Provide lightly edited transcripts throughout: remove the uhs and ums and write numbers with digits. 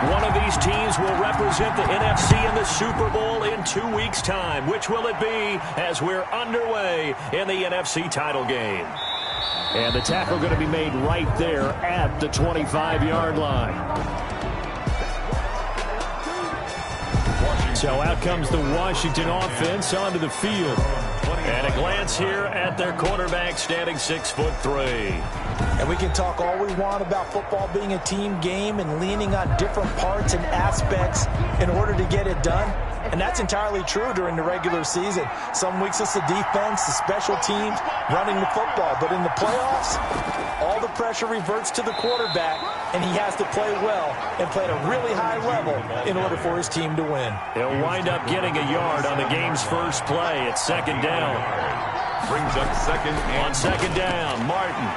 One of these teams will represent the NFC in the Super Bowl in 2 weeks' time. Which will it be as we're underway in the NFC title game? And the tackle going to be made right there at the 25-yard line. So out comes the Washington offense onto the field. And a glance here at their quarterback, standing 6'3". And we can talk all we want about football being a team game and leaning on different parts and aspects in order to get it done. And that's entirely true during the regular season. Some weeks it's the defense, the special teams, running the football. But in the playoffs, all the pressure reverts to the quarterback, and he has to play well and play at a really high level in order for his team to win. He'll wind up getting a yard on the game's first play. It's second down. Brings up second. On second down, Martin.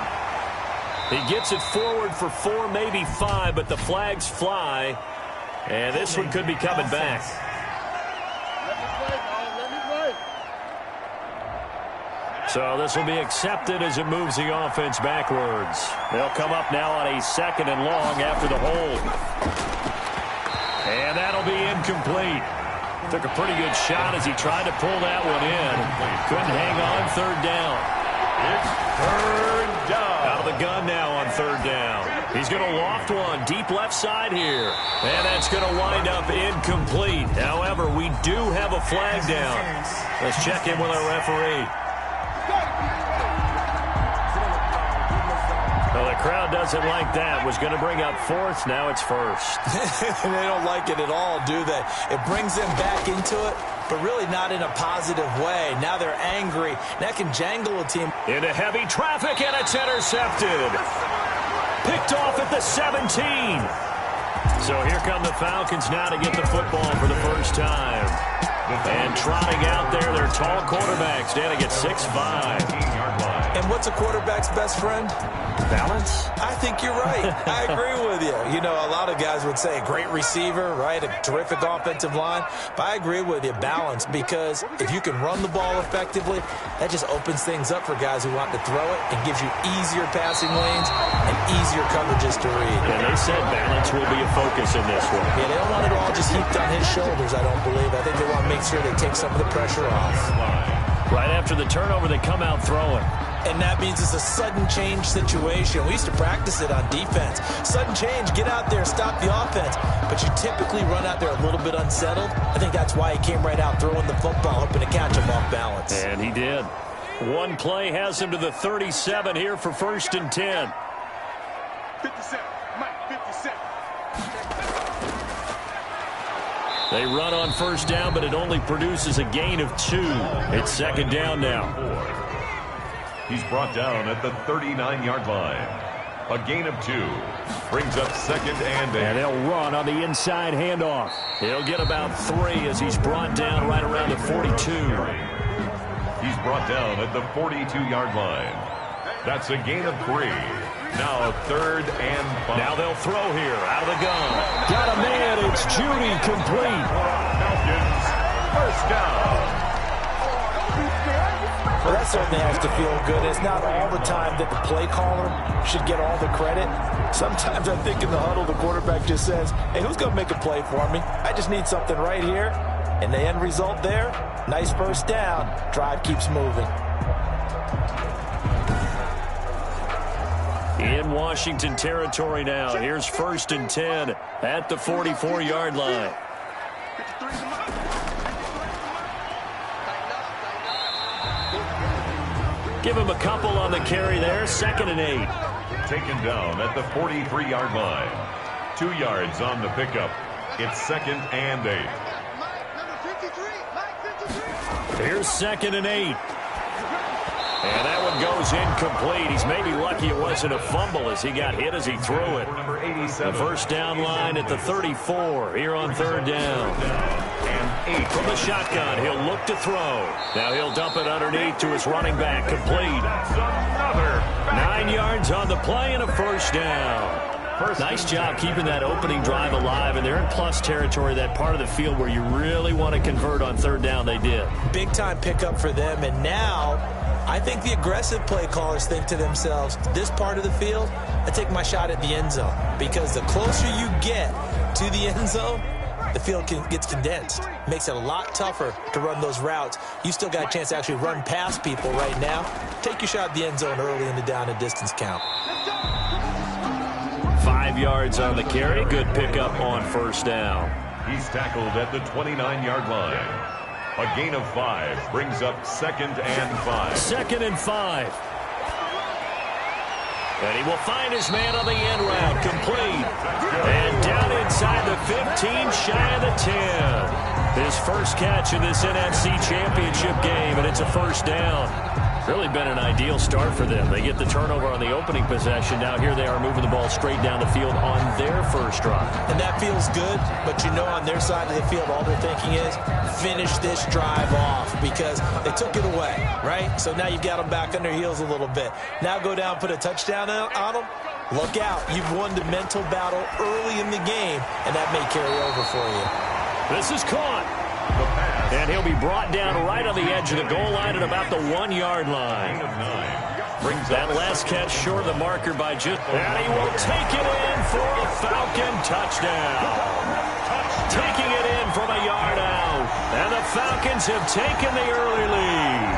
He gets it forward for 4, maybe 5, but the flags fly. And this one could be coming back. So this will be accepted as it moves the offense backwards. They'll come up now on a second and long after the hold. And that'll be incomplete. Took a pretty good shot as he tried to pull that one in. Couldn't hang on. Third down. It's third down. Out of the gun now on third down. He's going to loft one deep left side here. And that's going to wind up incomplete. However, we do have a flag down. Let's check in with our referee. Well, the crowd doesn't like that. Was going to bring up fourth. Now it's first. They don't like it at all, do they? It brings them back into it, but really not in a positive way. Now they're angry. That can jangle a team. Into heavy traffic, and it's intercepted. Picked off at the 17. So here come the Falcons now to get the football for the first time. And trotting out there, their tall quarterback standing at 6'5". And what's a quarterback's best friend? Balance? I think you're right. I agree with you. You know, a lot of guys would say a great receiver, right? A terrific offensive line. But I agree with you, balance, because if you can run the ball effectively, that just opens things up for guys who want to throw it and gives you easier passing lanes and easier coverages to read. And they said balance will be a focus in this one. Yeah, they don't want it all just heaped on his shoulders, I don't believe. I think they want to make sure they take some of the pressure off. Right after the turnover, they come out throwing. And that means it's a sudden change situation. We used to practice it on defense. Sudden change, get out there, stop the offense. But you typically run out there a little bit unsettled. I think that's why he came right out throwing the football, hoping to catch him off balance. And he did. One play has him to the 37 here for 1st and 10. 57. Mike, 57. They run on first down, but it only produces a gain of 2. It's second down now. He's brought down at the 39-yard line. A gain of 2. Brings up second and 8. And they'll run on the inside handoff. He'll get about 3 as he's brought down right around the 42. He's brought down at the 42-yard line. That's a gain of 3. Now 3rd and 5. Now they'll throw here out of the gun. Got a man. It's Judy, complete. Falcons, first down. Well, that certainly has to feel good. It's not all the time that the play caller should get all the credit. Sometimes I think in the huddle, the quarterback just says, hey, who's going to make a play for me? I just need something right here. And the end result there, nice first down. Drive keeps moving. In Washington territory now. Here's 1st and 10 at the 44-yard line. Give him a couple on the carry there. 2nd and 8. Taken down at the 43-yard line. 2 yards on the pickup. It's 2nd and 8. Here's 2nd and 8. And that one goes incomplete. He's maybe lucky it wasn't a fumble as he got hit as he threw it. The first down line at the 34 here on 3rd down. And 8 from the shotgun. He'll look to throw. Now he'll dump it underneath to his running back. Complete. 9 yards on the play and a first down. Nice job keeping that opening drive alive, and they're in plus territory, that part of the field where you really want to convert on 3rd down. They did. Big time pickup for them, and now I think the aggressive play callers think to themselves, this part of the field, I take my shot at the end zone. Because the closer you get to the end zone, the field gets condensed. Makes it a lot tougher to run those routes. You still got a chance to actually run past people right now. Take your shot at the end zone early in the down and distance count. 5 yards on the carry. Good pickup on first down. He's tackled at the 29-yard line. A gain of 5 brings up 2nd and 5. 2nd and 5. And he will find his man on the end route, complete. And down inside the 15, shy of the 10. His first catch in this NFC Championship game, and it's a first down. Really been an ideal start for them. They get the turnover on the opening possession. Now here they are moving the ball straight down the field on their first drive. And that feels good, but you know on their side of the field, all they're thinking is finish this drive off because they took it away, right? So now you've got them back on their heels a little bit. Now go down, put a touchdown on them. Look out. You've won the mental battle early in the game, and that may carry over for you. This is caught. And he'll be brought down right on the edge of the goal line at about the 1-yard line. Brings that last catch short of the marker by just... And he will take it in for a Falcon touchdown. Taking it in from a yard out. And the Falcons have taken the early lead.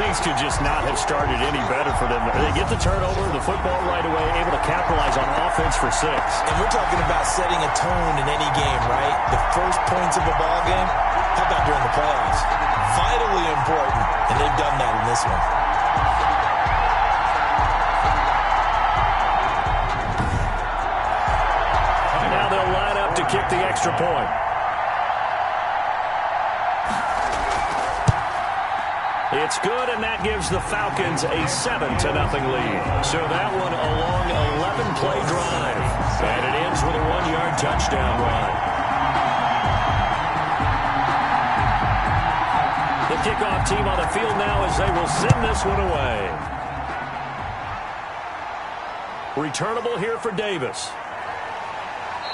Things could just not have started any better for them. They get the turnover, the football right away, able to capitalize on offense for 6. And we're talking about setting a tone in any game, right? The first points of a ball game, how about during the playoffs? Vitally important, and they've done that in this one. Now they'll line up to kick the extra point. It's good, and that gives the Falcons a 7-0 lead. So that one a long 11-play drive. And it ends with a 1-yard touchdown run. The kickoff team on the field now as they will send this one away. Returnable here for Davis.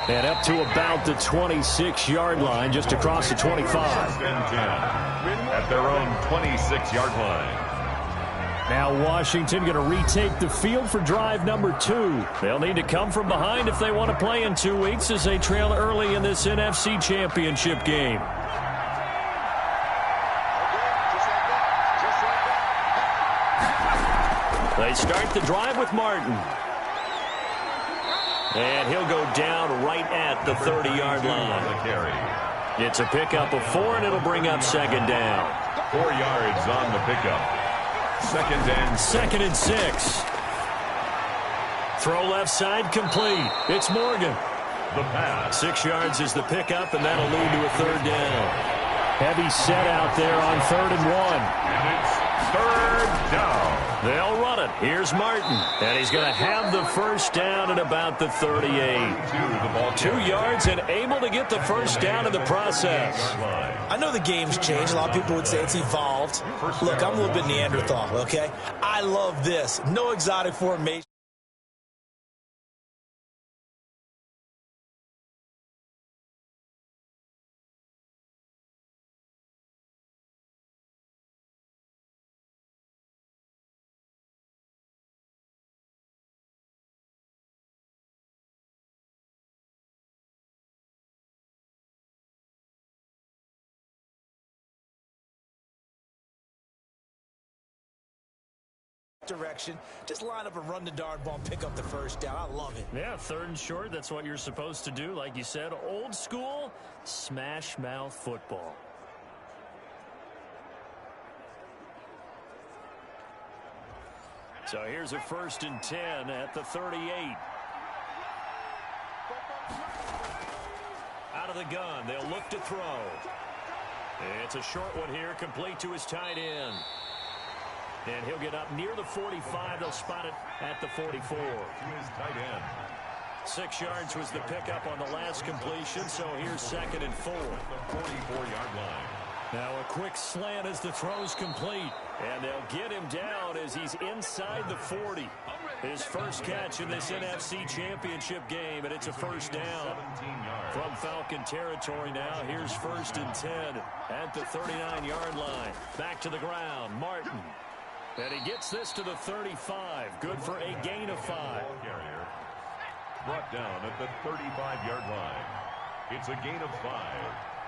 And up to about the 26-yard line, just across the 25. At their own 26-yard line. Now Washington going to retake the field for drive number 2. They'll need to come from behind if they want to play in 2 weeks as they trail early in this NFC Championship game. They start the drive with Martin. And he'll go down right at the 30-yard line. It's a pickup of 4, and it'll bring up 2nd down. 4 yards on the pickup. 2nd and 6. Throw left side complete. It's Morgan. The pass. 6 yards is the pickup, and that'll lead to a 3rd down. Heavy set out there on 3rd and 1. And it's 3rd down. They'll run it. Here's Martin. And he's going to have the first down at about the 38. 2 yards and able to get the first down in the process. I know the game's changed. A lot of people would say it's evolved. Look, I'm a little bit Neanderthal, okay? I love this. No exotic formation. Direction, just line up and run the dart ball, pick up the first down. I love it. Yeah, 3rd and short, that's what you're supposed to do. Like you said, old school smash mouth football. So here's a 1st and 10 at the 38. Out of the gun, they'll look to throw. It's a short one here, complete to his tight end. And he'll get up near the 45. They'll spot it at the 44. To his tight end. 6 yards was the pickup on the last completion, so here's 2nd and 4. The 44-yard line. Now a quick slant as the throw's complete. And they'll get him down as he's inside the 40. His first catch in this NFC Championship game, and it's a first down. From Falcon territory now, here's 1st and 10 at the 39-yard line. Back to the ground, Martin. And he gets this to the 35. Good for a gain of 5. Carrier brought down at the 35-yard line. It's a gain of 5.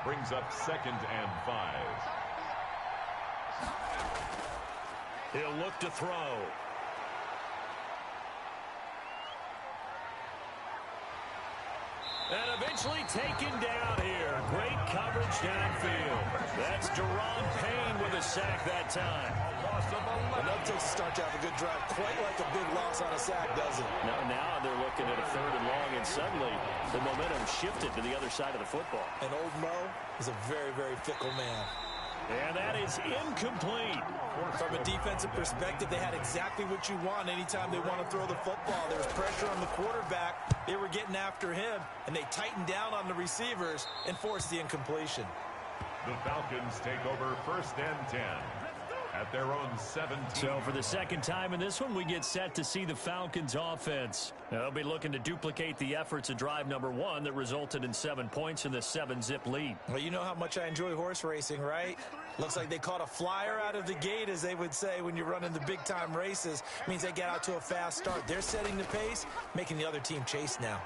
Brings up 2nd and 5. He'll look to throw. And eventually taken down here. Great coverage downfield. That's Deron Payne with a sack that time. And that takes a start to have a good drive. Quite like a big loss on a sack, doesn't it? Now they're looking at a 3rd and long, and suddenly the momentum shifted to the other side of the football. And old Mo is a very, very fickle man. And that is incomplete. From a defensive perspective, they had exactly what you want anytime they want to throw the football. There was pressure on the quarterback. They were getting after him, and they tightened down on the receivers and forced the incompletion. The Falcons take over 1st and 10 at their own 17. So for the second time in this one, we get set to see the Falcons offense. They'll be looking to duplicate the efforts of drive number 1 that resulted in 7 points in the 7-zip lead. Well, you know how much I enjoy horse racing, right? Looks like they caught a flyer out of the gate, as they would say when you're running the big-time races. Means they get out to a fast start. They're setting the pace, making the other team chase now.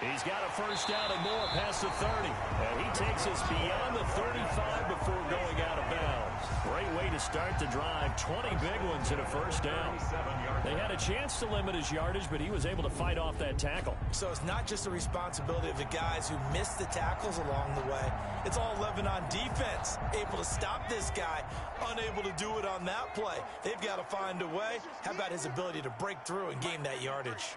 He's got a 1st down and more past the 30. And he takes us beyond the 35 before going out of bounds. Great way to start the drive. 20 big ones and a 1st down. They had a chance to limit his yardage, but he was able to fight off that tackle. So it's not just the responsibility of the guys who missed the tackles along the way. It's all living on defense. Able to stop this guy. Unable to do it on that play. They've got to find a way. How about his ability to break through and gain that yardage?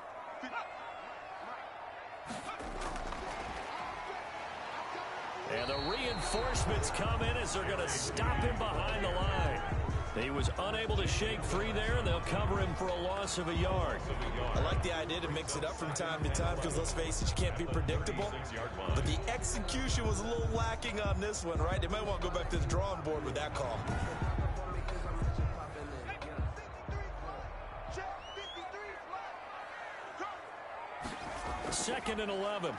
And the reinforcements come in as they're going to stop him behind the line. He was unable to shake free there, and they'll cover him for a loss of a yard. I like the idea to mix it up from time to time because, let's face it, you can't be predictable. But the execution was a little lacking on this one, right? They might want to go back to the drawing board with that call. 2nd and 11.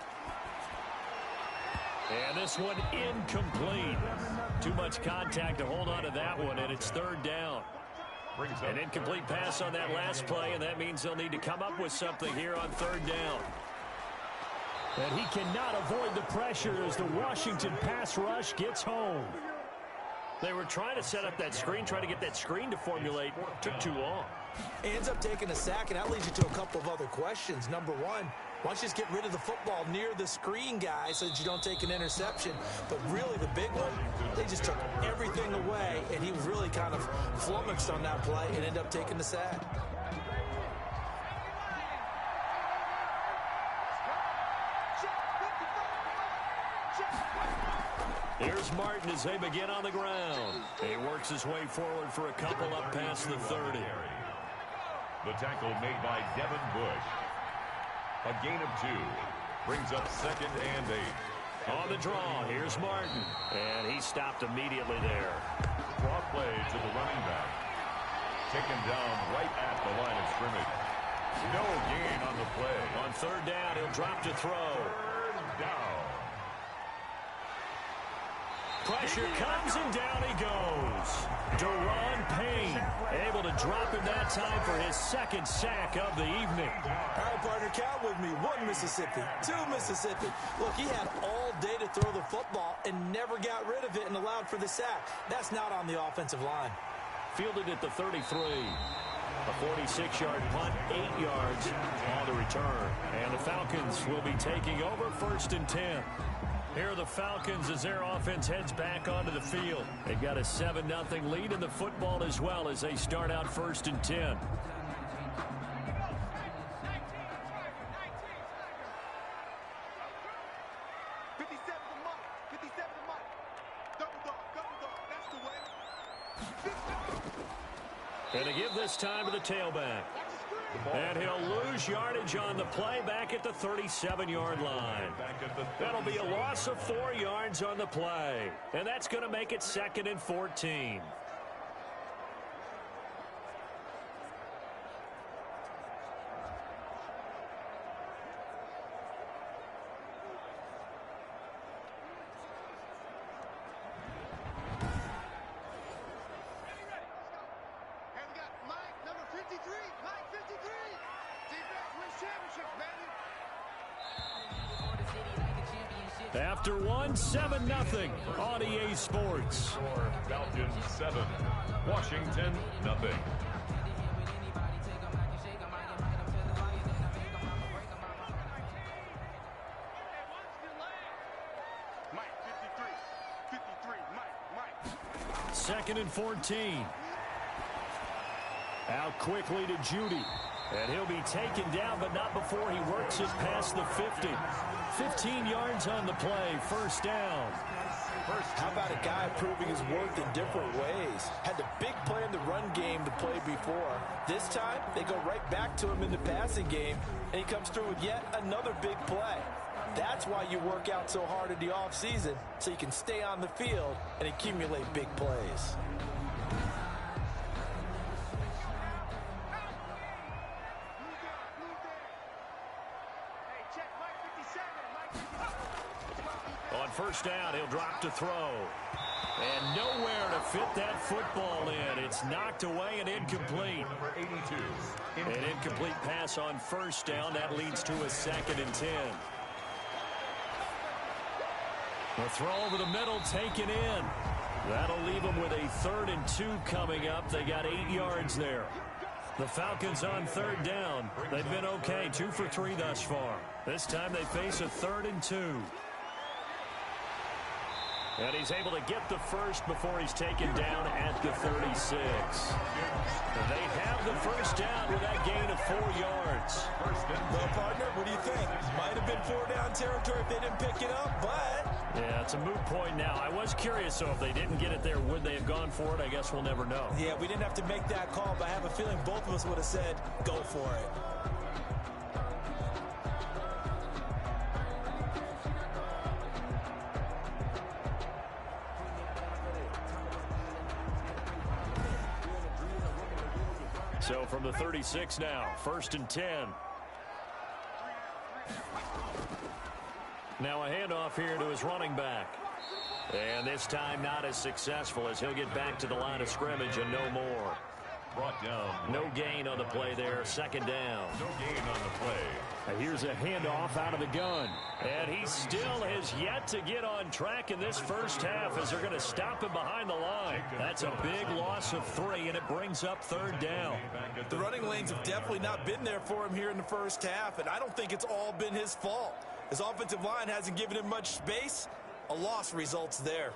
And this one incomplete. Too much contact to hold on to that one, and it's 3rd down. An incomplete pass on that last play, and that means they'll need to come up with something here on 3rd down. And he cannot avoid the pressure as the Washington pass rush gets home. They were trying to set up that screen, trying to get that screen to formulate. Took too long. He ends up taking a sack, and that leads you to a couple of other questions. Number one, why don't you just get rid of the football near the screen guy so that you don't take an interception? But really, the big one, they just took everything away, and he was really kind of flummoxed on that play and ended up taking the sack. Here's Martin as they begin on the ground. He works his way forward for a couple up past the 30. The tackle made by Devin Bush. A gain of 2. Brings up 2nd and 8. On the draw, here's Martin. And he stopped immediately there. Draw play to the running back. Taken down right at the line of scrimmage. No gain on the play. On 3rd down, he'll drop to throw. 3rd down. Pressure comes and down he goes. Deron Payne able to drop him that time for his 2nd sack of the evening. All right, partner, count with me. 1 Mississippi, 2 Mississippi. Look, he had all day to throw the football and never got rid of it and allowed for the sack. That's not on the offensive line. Fielded at the 33. A 46-yard punt, 8 yards on the return. And the Falcons will be taking over 1st and 10. Here are the Falcons as their offense heads back onto the field. They've got a 7-0 lead in the football as well as they start out 1st and 10. And they give this time to the tailback. And he'll lose yardage on the play back at the 37-yard line. That'll be a loss of 4 yards on the play. And that's going to make it 2nd and 14. After one, 7-0 on EA Sports. Falcons 7, Washington 0. Second and 14. Out quickly to Judy. And he'll be taken down, but not before he works it past the 50. 15 yards on the play, first down. How about a guy proving his worth in different ways? Had the big play in the run game to play before. This time, they go right back to him in the passing game, and he comes through with yet another big play. That's why you work out so hard in the offseason, so you can stay on the field and accumulate big plays. On first down, he'll drop to throw. And nowhere to fit that football in. It's knocked away and incomplete. Number 82. An incomplete pass on first down. That leads to a 2nd and 10. The throw over the middle taken in. That'll leave them with a 3rd and 2 coming up. They got 8 yards there. The Falcons on 3rd down. They've been okay, 2 for 3 thus far. This time they face a 3rd and 2. And he's able to get the first before he's taken down at the 36. They have the first down with that gain of 4 yards. Well, partner, what do you think? Might have been 4-down territory if they didn't pick it up, but... Yeah, it's a moot point now. I was curious, so if they didn't get it there, would they have gone for it? I guess we'll never know. Yeah, we didn't have to make that call, but I have a feeling both of us would have said, go for it. So from the 36 now, 1st and 10. Now a handoff here to his running back. And this time not as successful as he'll get back to the line of scrimmage and no more. Brought down. No gain on the play there, 2nd down. No gain on the play. And here's a handoff out of the gun. And he still has yet to get on track in this first half as they're going to stop him behind the line. That's a big loss of 3, and it brings up 3rd down. The running lanes have definitely not been there for him here in the first half, and I don't think it's all been his fault. His offensive line hasn't given him much space. A loss results there.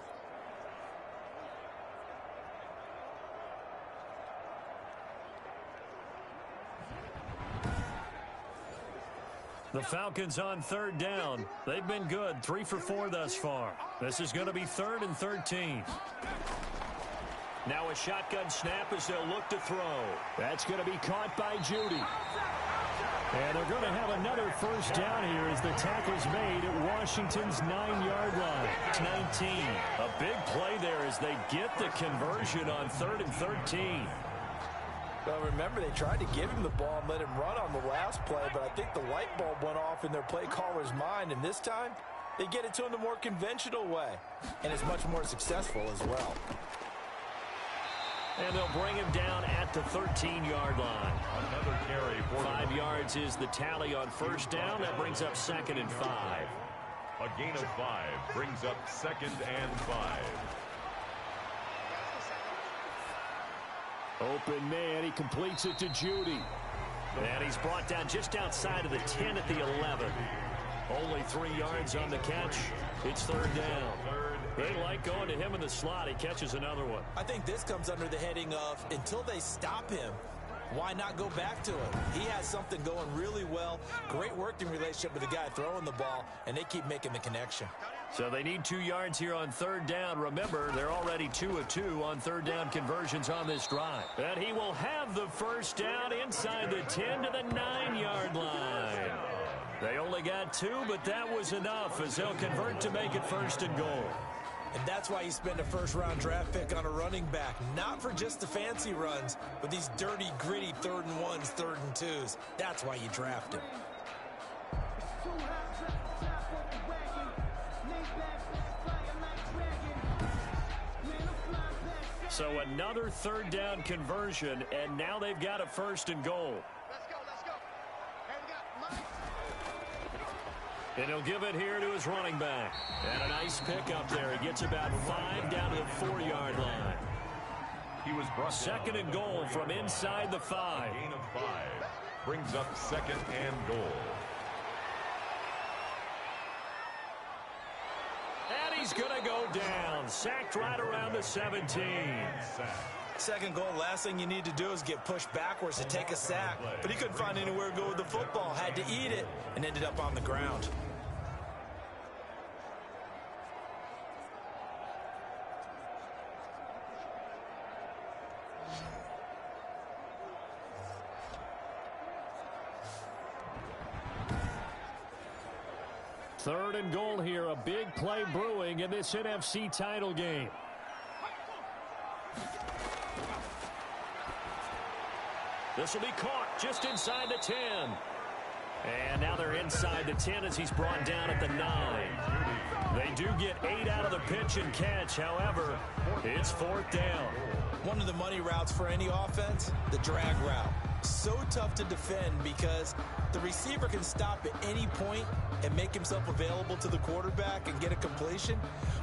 The Falcons on 3rd down. They've been good, 3 for 4 thus far. This is going to be 3rd and 13. Now a shotgun snap as they'll look to throw. That's going to be caught by Judy. And they're going to have another first down here as the tackle's made at Washington's 9-yard line. It's 19. A big play there as they get the conversion on 3rd and 13. Well, remember, they tried to give him the ball and let him run on the last play, but I think the light bulb went off in their play caller's mind, and this time they get it to him the more conventional way, and it's much more successful as well. And they'll bring him down at the 13-yard line. Another carry. 5 yards is the tally on first down. That brings up 2nd and 5. A gain of 5 brings up 2nd and 5. Open man, he completes it to Judy. And he's brought down just outside of the 10 at the 11. Only 3 yards on the catch. It's 3rd down. They like going to him in the slot. He catches another one. I think this comes under the heading of, until they stop him, why not go back to him? He has something going really well. Great working relationship with the guy throwing the ball, and they keep making the connection. So they need 2 yards here on 3rd down. Remember, they're already 2 of 2 on 3rd down conversions on this drive. And he will have the first down inside the 10 to the 9-yard line. They only got 2, but that was enough as they'll convert to make it 1st and goal. And that's why you spend a first-round draft pick on a running back. Not for just the fancy runs, but these dirty, gritty 3rd and 1s, 3rd and 2s. That's why you draft him. So another 3rd down conversion, and now they've got a 1st and goal. Let's go, let's go. Hey, we got Mike. And he'll give it here to his running back. And a nice pickup there. He gets about 5 down to the 4-yard line. He was brought second and goal from inside the 5. Gain of 5. Brings up second and goal. And he's going to go down. Sacked right around the 17. Second goal, last thing you need to do is get pushed backwards to take a sack. But he couldn't find anywhere to go with the football. Had to eat it and ended up on the ground. Third and goal here. A big play brewing in this NFC title game. This will be caught just inside the 10. And now they're inside the 10 as he's brought down at the 9. They do get 8 out of the pitch and catch. However, it's 4th down. One of the money routes for any offense, the drag route. So tough to defend because the receiver can stop at any point and make himself available to the quarterback and get a completion.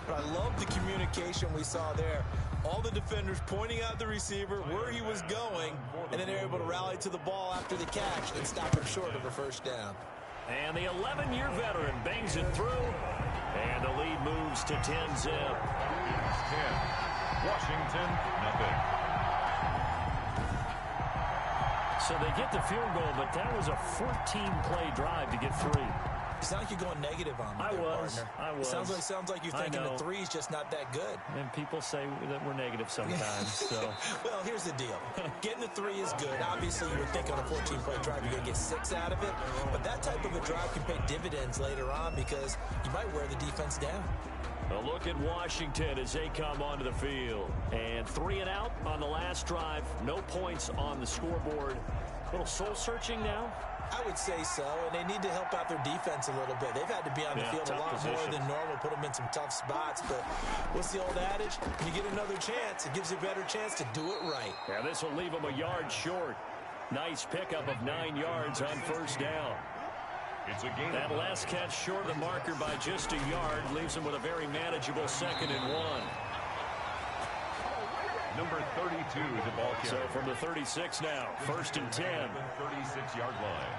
But I love the communication we saw there. All the defenders pointing out the receiver, where he was going, and then they're able to rally to the ball after the catch and stop him short of a first down. And the 11-year veteran bangs it through, and the lead moves to 10-zip. It's 10. Washington, nothing. So they get the field goal, but that was a 14-play drive to get 3. It sounds like you're going negative on me, partner. I was. It sounds like you're thinking the 3 is just not that good. And people say that we're negative sometimes. So. Well, here's the deal. Getting the 3 is good. Obviously, you would think on a 14-play drive you're going to get 6 out of it. But that type of a drive can pay dividends later on because you might wear the defense down. A look at Washington as they come onto the field. And 3 and out on the last drive. No points on the scoreboard. A little soul-searching now. I would say so, and they need to help out their defense a little bit. They've had to be on the field a lot more than normal, put them in some tough spots. But what's the old adage? When you get another chance, it gives you a better chance to do it right. Yeah, this will leave them a yard short. Nice pickup of 9 yards on first down. It's a gain. That last catch short of the marker by just a yard leaves them with a very manageable 2nd and 1. Number 32, the ball carrier. So from the 36 now, 1st and 10. 36-yard line.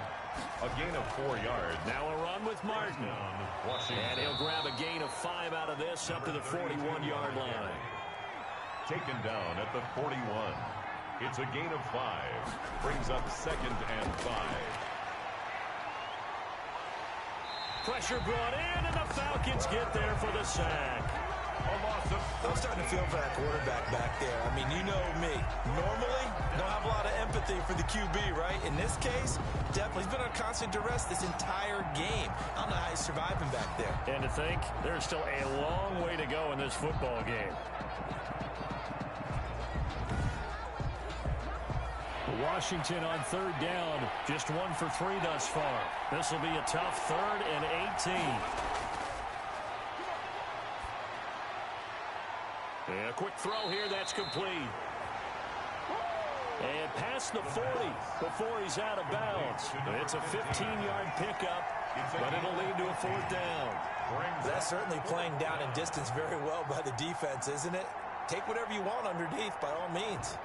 A gain of 4 yards. Now a run with Martin. And he'll grab a gain of 5 out of this up to the 41-yard line. Taken down at the 41. It's a gain of 5. Brings up 2nd and 5. Pressure brought in, and the Falcons get there for the sack. I'm starting to feel for that quarterback back there. I mean, you know me. Normally, don't have a lot of empathy for the QB, right? In this case, definitely. He's been on constant duress this entire game. I don't know how he's surviving back there. And to think, there's still a long way to go in this football game. Washington on 3rd down. Just 1 for 3 thus far. This will be a tough 3rd and 18. And a quick throw here, that's complete. And past the 40 before he's out of bounds. It's a 15-yard pickup, but it'll lead to a 4th down. That's certainly playing down in distance very well by the defense, isn't it? Take whatever you want underneath, by all means.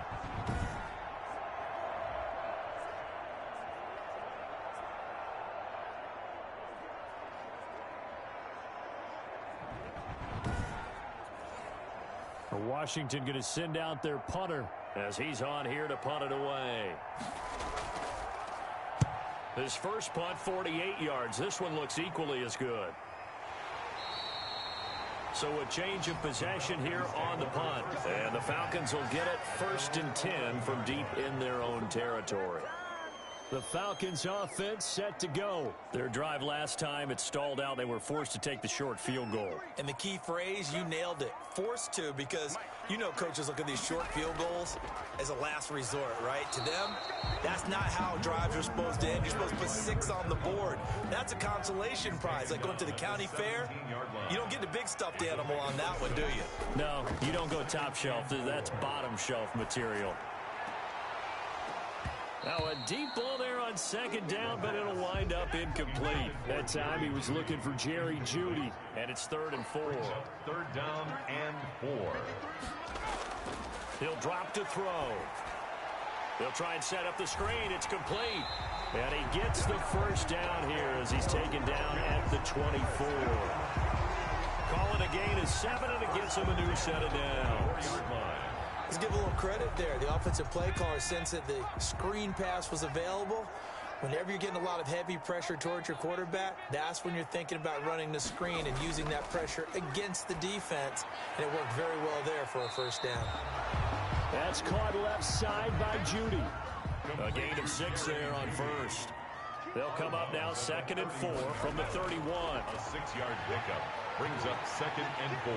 Washington going to send out their punter as he's on here to punt it away. His first punt, 48 yards. This one looks equally as good. So a change of possession here on the punt. And the Falcons will get it 1st and 10 from deep in their own territory. The Falcons offense set to go. Their drive last time, it stalled out. They were forced to take the short field goal. And the key phrase, you nailed it. Forced to, because you know coaches look at these short field goals as a last resort, right? To them, that's not how drives are supposed to end. You're supposed to put 6 on the board. That's a consolation prize. Like going to the county fair, you don't get the big stuffed animal on that one, do you? No, you don't go top shelf. That's bottom shelf material. Now a deep ball there on second down, but it'll wind up incomplete. That time he was looking for Jerry Jeudy, and it's 3rd and 4. Third down and 4. He'll drop to throw. They'll try and set up the screen. It's complete. And he gets the first down here as he's taken down at the 24. Calling a gain of 7, and it gets him a new set of downs. Let's give a little credit there. The offensive play caller sensed that the screen pass was available. Whenever you're getting a lot of heavy pressure towards your quarterback, that's when you're thinking about running the screen and using that pressure against the defense. And it worked very well there for a first down. That's caught left side by Jeudy. A gain of 6 there on first. They'll come up now 2nd and 4 from the 31. A 6-yard pickup brings up 2nd and 4.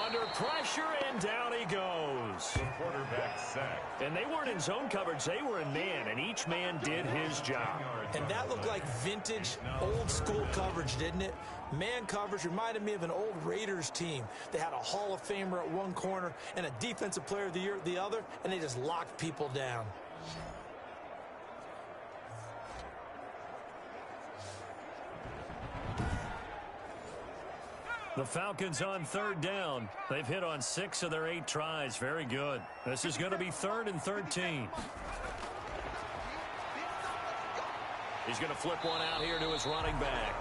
Under pressure, and down he goes. The quarterback sacked. And they weren't in zone coverage. They were in man, and each man did his job. And that looked like vintage, old-school coverage, didn't it? Man coverage reminded me of an old Raiders team. They had a Hall of Famer at one corner and a Defensive Player of the Year at the other, and they just locked people down. The Falcons on 3rd down. They've hit on 6 of their 8 tries. Very good. This is going to be 3rd and 13. He's going to flip one out here to his running back.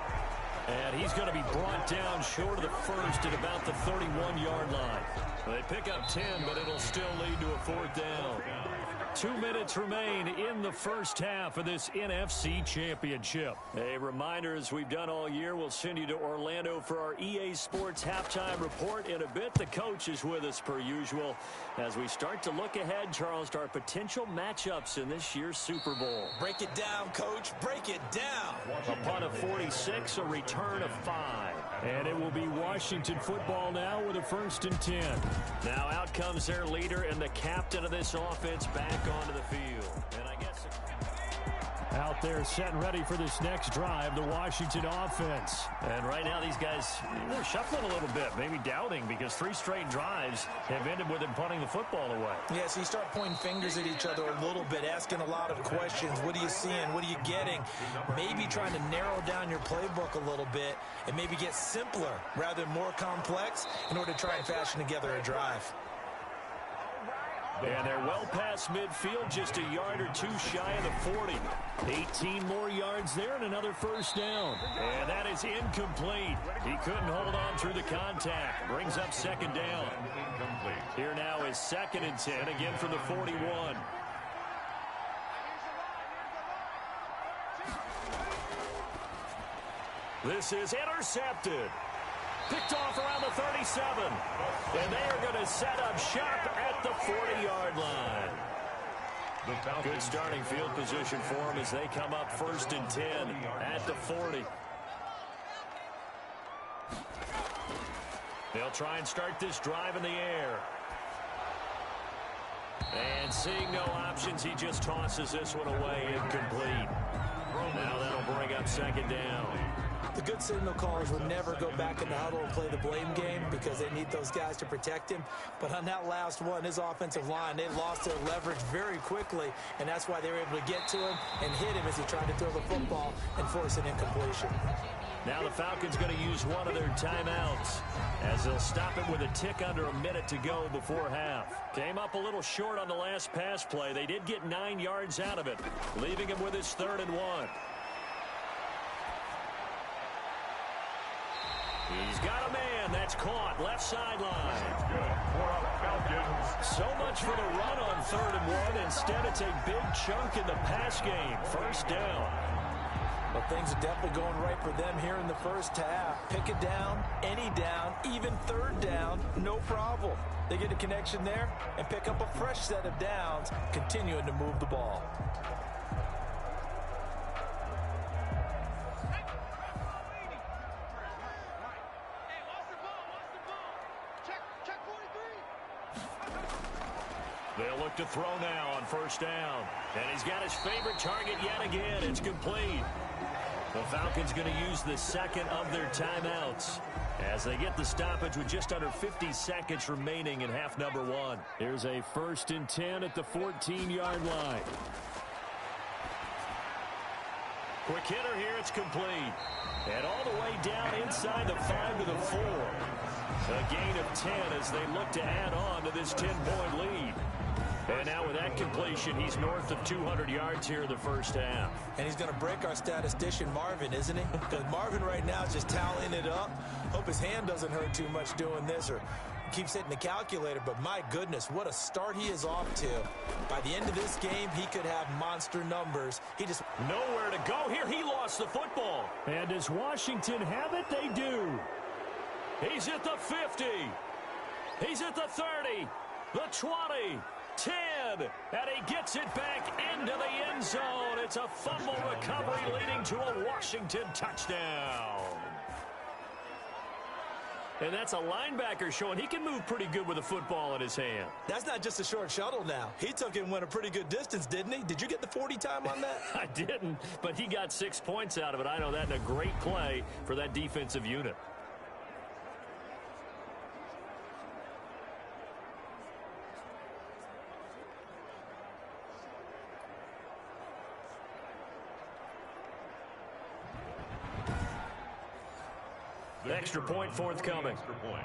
And he's going to be brought down short of the first at about the 31-yard line. They pick up 10, but it'll still lead to a 4th down. 2 minutes remain in the first half of this NFC Championship. A reminder, as we've done all year, we'll send you to Orlando for our EA Sports Halftime Report in a bit. The coach is with us per usual as we start to look ahead, Charles, to our potential matchups in this year's Super Bowl. Break it down, Coach. Break it down. A punt of 46, a return of 5. And it will be Washington football now with a 1st and 10. Now out comes their leader and the captain of this offense back onto the field. And I guess out there set and ready for this next drive, the Washington offense. And right now these guys, they're shuffling a little bit, maybe doubting, because 3 straight drives have ended with them punting the football away. Yeah, so you start pointing fingers at each other a little bit, asking a lot of questions. What are you seeing? What are you getting? Maybe trying to narrow down your playbook a little bit and maybe get simpler rather than more complex in order to try and fashion together a drive. And they're well past midfield, just a yard or 2 shy of the 40. 18 more yards there and another 1st down. And that is incomplete. He couldn't hold on through the contact. Brings up 2nd down. Here now is 2nd and 10, again from the 41. This is intercepted. Picked off around the 37. And they are going to set up shop at the 40-yard line. Good starting field position for them as they come up 1st and 10 at the 40. They'll try and start this drive in the air. And seeing no options, he just tosses this one away, incomplete. Now that'll bring up 2nd down. The good signal callers would never go back in the huddle and play the blame game because they need those guys to protect him. But on that last one, his offensive line, they lost their leverage very quickly, and that's why they were able to get to him and hit him as he tried to throw the football and force an incompletion. Now the Falcons going to use one of their timeouts as they'll stop it with a tick under a minute to go before half. Came up a little short on the last pass play. They did get 9 yards out of it, leaving him with his 3rd and 1. He's got a man. That's caught. Left sideline. So much for the run on 3rd and 1. Instead, it's a big chunk in the pass game. 1st down. Well, things are definitely going right for them here in the first half. Pick it down, any down, even 3rd down, no problem. They get a connection there and pick up a fresh set of downs, continuing to move the ball. They'll look to throw now on 1st down. And he's got his favorite target yet again. It's complete. The Falcons going to use the 2nd of their timeouts as they get the stoppage with just under 50 seconds remaining in half number 1. Here's a 1st and 10 at the 14-yard line. Quick hitter here, it's complete. And all the way down inside the 5 to the 4. A gain of 10 as they look to add on to this 10-point lead. And now with that completion, he's north of 200 yards here in the first half. And he's going to break our statistician, Marvin, isn't he? Because Marvin right now is just tallying it up. Hope his hand doesn't hurt too much doing this or keeps hitting the calculator. But my goodness, what a start he is off to. By the end of this game, he could have monster numbers. He just nowhere to go here. He lost the football. And does Washington have it? They do. He's at the 50. He's at the 30. The 20. 10, and he gets it back into the end zone. It's a fumble recovery leading to a Washington touchdown. And that's a linebacker showing he can move pretty good with a football in his hand. That's not just a short shuttle now. He took it and went a pretty good distance, didn't he? Did you get the 40 time on that? I didn't, but he got 6 points out of it. I know that in a great play for that defensive unit. Extra point forthcoming. Extra point.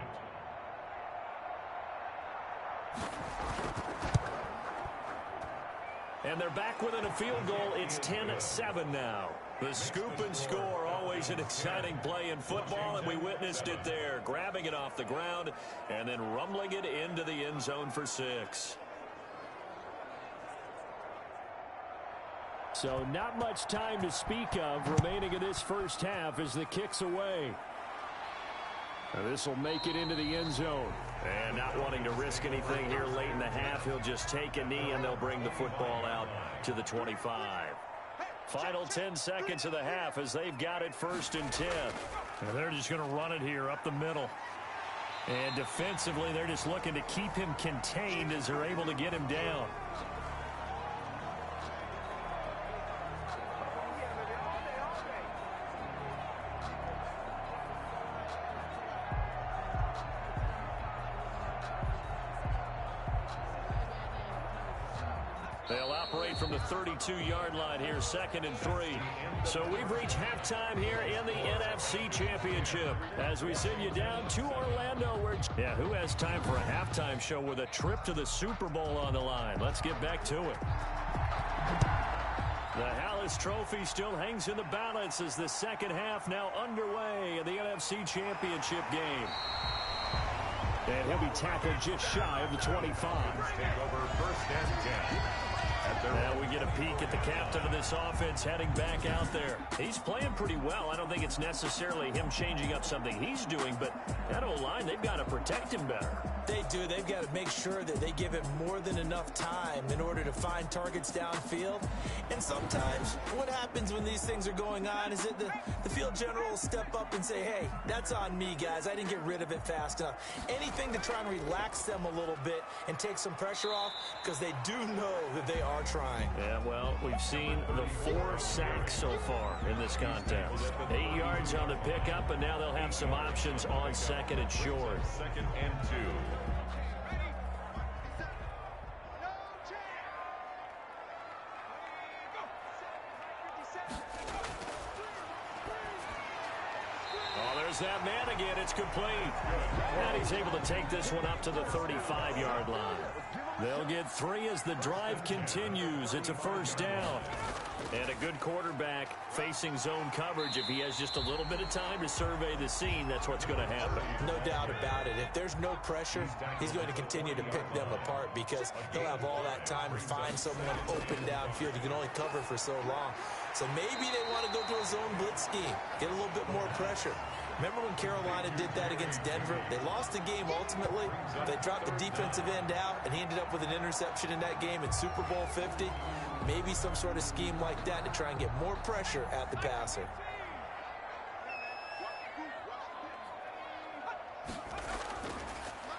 And they're back within a field goal. It's 10-7 now. The scoop and score, always an exciting play in football, and we witnessed it there. Grabbing it off the ground and then rumbling it into the end zone for 6. So not much time to speak of remaining in this first half as the kick's away. This will make it into the end zone. And not wanting to risk anything here late in the half, he'll just take a knee and they'll bring the football out to the 25. Final 10 seconds of the half as they've got it 1st and 10. And they're just going to run it here up the middle. And defensively, they're just looking to keep him contained as they're able to get him down. They'll operate from the 32-yard line here, 2nd and 3. So we've reached halftime here in the NFC Championship as we send you down to Orlando. Who has time for a halftime show with a trip to the Super Bowl on the line? Let's get back to it. The Hallis Trophy still hangs in the balance as the second half now underway in the NFC Championship game. And he'll be tackled just shy of the 25. Take over 1st and 10. Now we get a peek at the captain of this offense heading back out there. He's playing pretty well. I don't think it's necessarily him changing up something he's doing, but that O-line, they've got to protect him better. They do. They've got to make sure that they give him more than enough time in order to find targets downfield. And sometimes what happens when these things are going on is that the field general will step up and say, hey, that's on me, guys. I didn't get rid of it fast enough. Anything to try and relax them a little bit and take some pressure off because they do know that they are trying. Yeah, well, we've seen the 4 sacks so far in this contest. 8 yards on the pickup, and now they'll have some options on 2nd and short. 2nd and 2. That man again, it's complete. And he's able to take this one up to the 35-yard line. They'll get 3 as the drive continues. It's a 1st down. And a good quarterback facing zone coverage. If he has just a little bit of time to survey the scene, that's what's going to happen. No doubt about it. If there's no pressure, he's going to continue to pick them apart because he'll have all that time to find someone open downfield. You can only cover for so long. So maybe they want to go to a zone blitz scheme, get a little bit more pressure. Remember when Carolina did that against Denver? They lost the game ultimately. They dropped the defensive end out, and he ended up with an interception in that game in Super Bowl 50. Maybe some sort of scheme like that to try and get more pressure at the passer.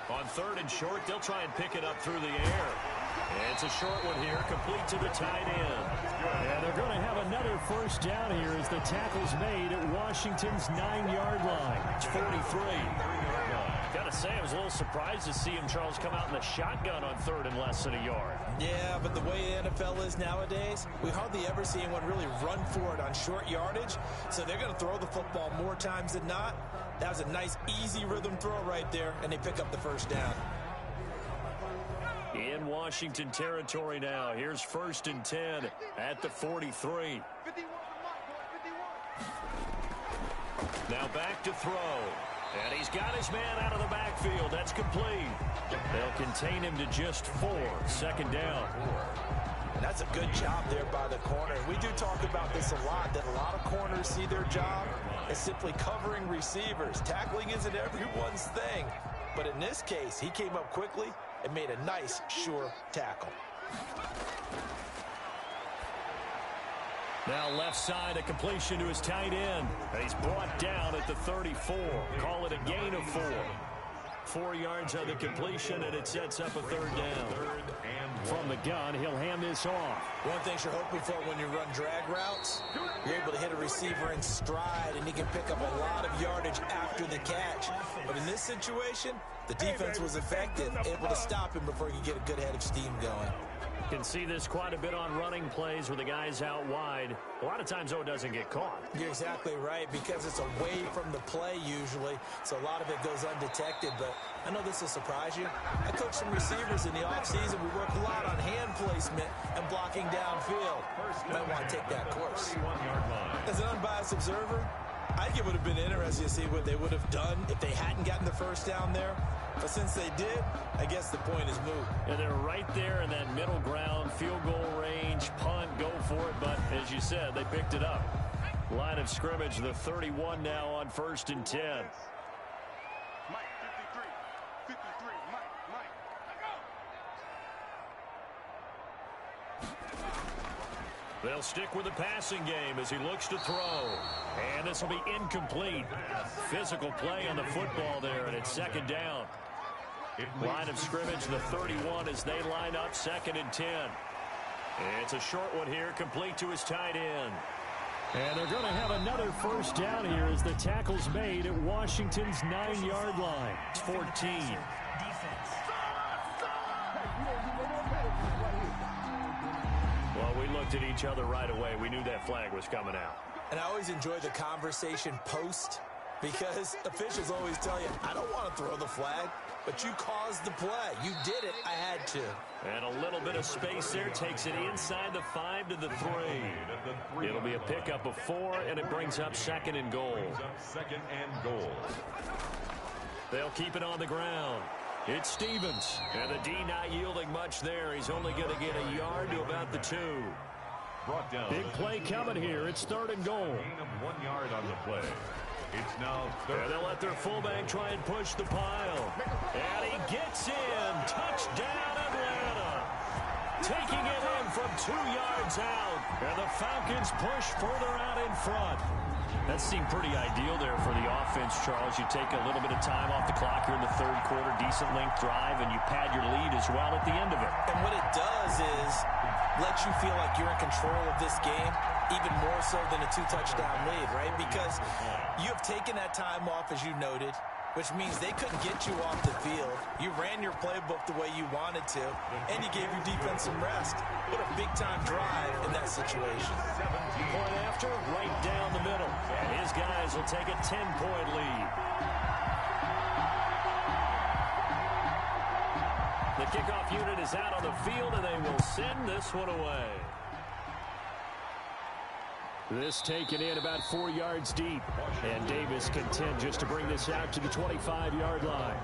On 3rd and short, they'll try and pick it up through the air. And it's a short one here, complete to the tight end. And they're going to have another 1st down here as the tackle's made at Washington's 9-yard line. It's 43. Got to say, I was a little surprised to see him, Charles, come out in the shotgun on 3rd and less than a yard. Yeah, but the way the NFL is nowadays, we hardly ever see anyone really run for it on short yardage. So they're going to throw the football more times than not. That was a nice, easy rhythm throw right there, and they pick up the first down. In Washington territory now. Here's 1st and 10 at the 43. Now back to throw. And he's got his man out of the backfield. That's complete. They'll contain him to just 4. 2nd down. And that's a good job there by the corner. We do talk about this a lot, that a lot of corners see their job as simply covering receivers. Tackling isn't everyone's thing. But in this case, he came up quickly and made a nice, sure tackle. Now left side, a completion to his tight end. He's brought down at the 34. Call it a gain of 4. 4 yards on the completion, and it sets up a 3rd down. From the gun, he'll hand this off. One thing you're hoping for when you run drag routes, you're able to hit a receiver in stride, and he can pick up a lot of yardage after the catch. But in this situation, the defense was effective, able to stop him before he could get a good head of steam going. Can see this quite a bit on running plays where the guy's out wide. A lot of times, though, it doesn't get caught. You're exactly right, because it's away from the play usually, so a lot of it goes undetected. But I know this will surprise you. I coach some receivers in the offseason. We work a lot on hand placement and blocking downfield. You might want to take that course. As an unbiased observer, I think it would have been interesting to see what they would have done if they hadn't gotten the first down there. But since they did, I guess the point is moot. And they're right there in that middle ground, field goal range, punt, go for it. But as you said, they picked it up. Line of scrimmage, the 31 now on 1st and 10. Mike, 53, Mike. They'll stick with the passing game as he looks to throw. And this will be incomplete. Physical play on the football there, and it's 2nd down. Line of scrimmage, the 31 as they line up 2nd and 10. It's a short one here, complete to his tight end. And they're going to have another first down here as the tackle's made at Washington's 9-yard line. It's 14. Well, we looked at each other right away. We knew that flag was coming out. And I always enjoy the conversation post, because officials always tell you, I don't want to throw the flag, but you caused the play. You did it. I had to. And a little bit of space there takes it inside the 5 to the 3. It'll be a pickup of 4, and it brings up 2nd and goal. They'll keep it on the ground. It's Stevens. And the D not yielding much there. He's only going to get a yard to about the 2. Big play coming here. It's 3rd and goal. Gain of 1 yard on the play. It's now 3rd. And they'll let their fullback try and push the pile. And he gets in. Touchdown, Atlanta. Taking it in from 2 yards out. And the Falcons push further out in front. That seemed pretty ideal there for the offense, Charles. You take a little bit of time off the clock here in the 3rd quarter, decent length drive, and you pad your lead as well at the end of it. And what it does is let you feel like you're in control of this game, even more so than a 2-touchdown lead, right? Because you have taken that time off, as you noted, which means they couldn't get you off the field. You ran your playbook the way you wanted to, and you gave your defense some rest. What a big-time drive in that situation. Point after, right down the middle. And his guys will take a 10-point lead. The kickoff unit is out on the field, and they will send this one away. This taken in about 4 yards deep. And Davis content just to bring this out to the 25-yard line.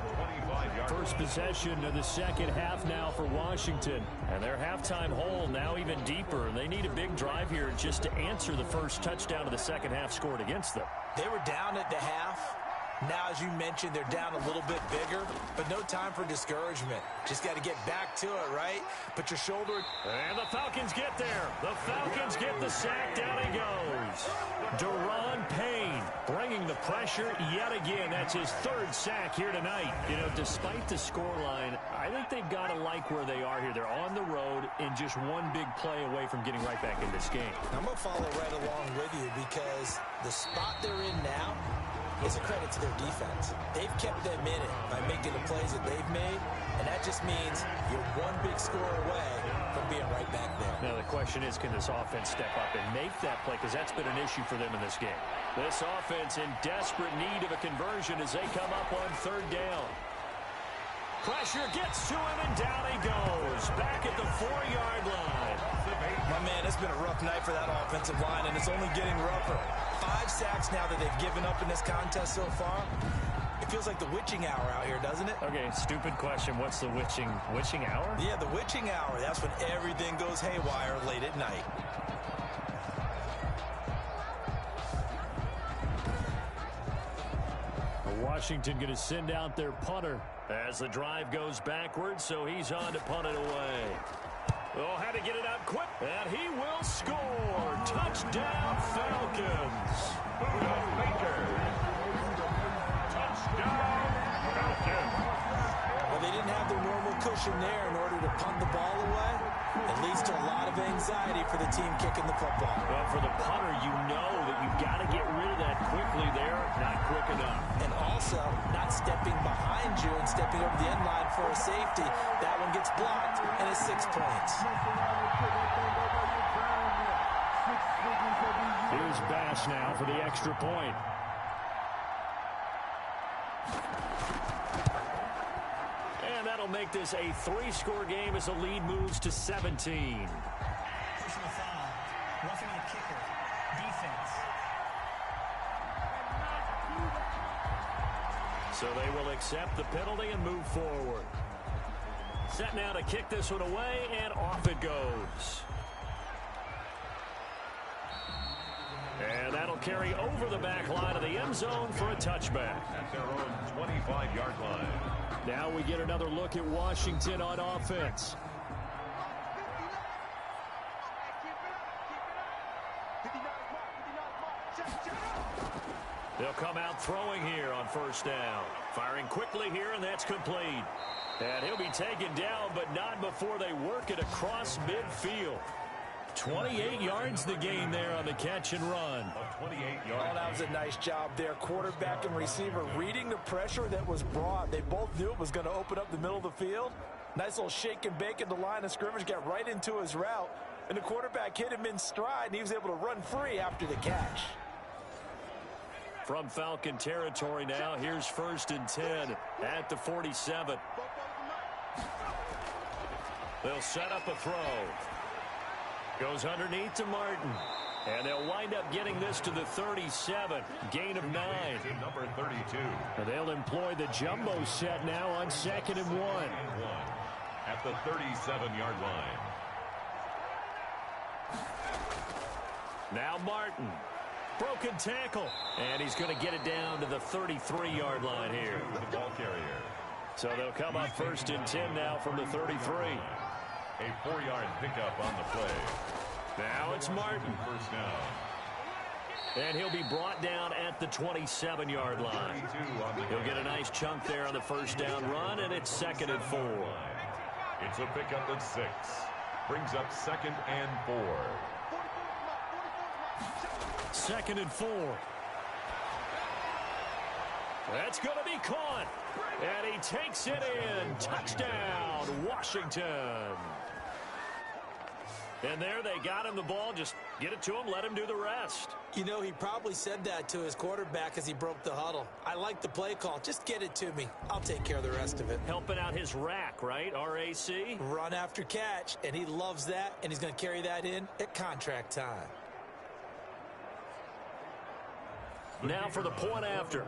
First possession of the second half now for Washington. And their halftime hole now even deeper. They need a big drive here just to answer the first touchdown of the second half scored against them. They were down at the half. Now, as you mentioned, they're down a little bit bigger, but no time for discouragement. Just got to get back to it, right? Put your shoulder. And the Falcons get there. The Falcons get the sack. Down he goes. Deron Payne bringing the pressure yet again. That's his 3rd sack here tonight. You know, despite the scoreline, I think they've got to like where they are here. They're on the road and just one big play away from getting right back in this game. I'm going to follow right along with you because the spot they're in now, is a credit to their defense. They've kept them in it by making the plays that they've made, and that just means you're one big score away from being right back there. Now the question is, can this offense step up and make that play? Because that's been an issue for them in this game. This offense in desperate need of a conversion as they come up on third down. Pressure gets to him, and down he goes. Back at the 4-yard line. My man, it's been a rough night for that offensive line, and it's only getting rougher. 5 sacks now that they've given up in this contest so far. It feels like the witching hour out here, doesn't it? Okay, stupid question. What's the witching hour? Yeah, the witching hour. That's when everything goes haywire late at night. Washington going to send out their punter as the drive goes backwards, so he's on to punt it away. Oh, had to get it out quick, and he will score. Touchdown, Falcons. Touchdown, Falcons. Well, they didn't have their normal cushion there in order to punt the ball away. It leads to a lot of anxiety for the team kicking the football. Well, for the punter, you know that you've got to get rid of that quickly there. Not quick enough. And also, not stepping behind you and stepping over the end line for a safety. That one gets blocked, and it's 6 points. Here's Bash now for the extra point. And that'll make this a 3-score game as the lead moves to 17. Personal foul. Roughing the kicker. Defense. So they will accept the penalty and move forward. Set now to kick this one away, and off it goes. And that'll carry over the back line of the end zone for a touchback. At their own 25-yard line. Now we get another look at Washington on offense. They'll come out throwing here on first down. Firing quickly here, and that's complete. And he'll be taken down, but not before they work it across midfield. 28 yards the gain there on the catch and run. Oh, that was a nice job there. Quarterback and receiver reading the pressure that was brought. They both knew it was going to open up the middle of the field. Nice little shake and bake in the line of scrimmage, got right into his route. And the quarterback hit him in stride, and he was able to run free after the catch. From Falcon territory now, here's 1st and 10 at the 47. They'll set up a throw. Goes underneath to Martin. And they'll wind up getting this to the 37. Gain of 9. Number 32. And they'll employ the jumbo set now on 2nd and 1. At the 37-yard line. Now Martin. Broken tackle. And he's going to get it down to the 33-yard line here. The ball carrier. So they'll come up 1st and 10 now from the 33. A 4-yard pickup on the play. Now it's Martin. First down. And he'll be brought down at the 27-yard line. He'll get a nice chunk there on the first down run, and it's 2nd and 4. It's a pickup at 6. Brings up 2nd and 4. 2nd and 4. That's going to be caught. And he takes it in. Touchdown, Washington. And there they got him the ball. Just get it to him, let him do the rest. You know, he probably said that to his quarterback as he broke the huddle. I like the play call. Just get it to me. I'll take care of the rest of it. Helping out his rack, right? R-A-C? Run after catch, and he loves that, and he's going to carry that in at contract time. Now for the point after.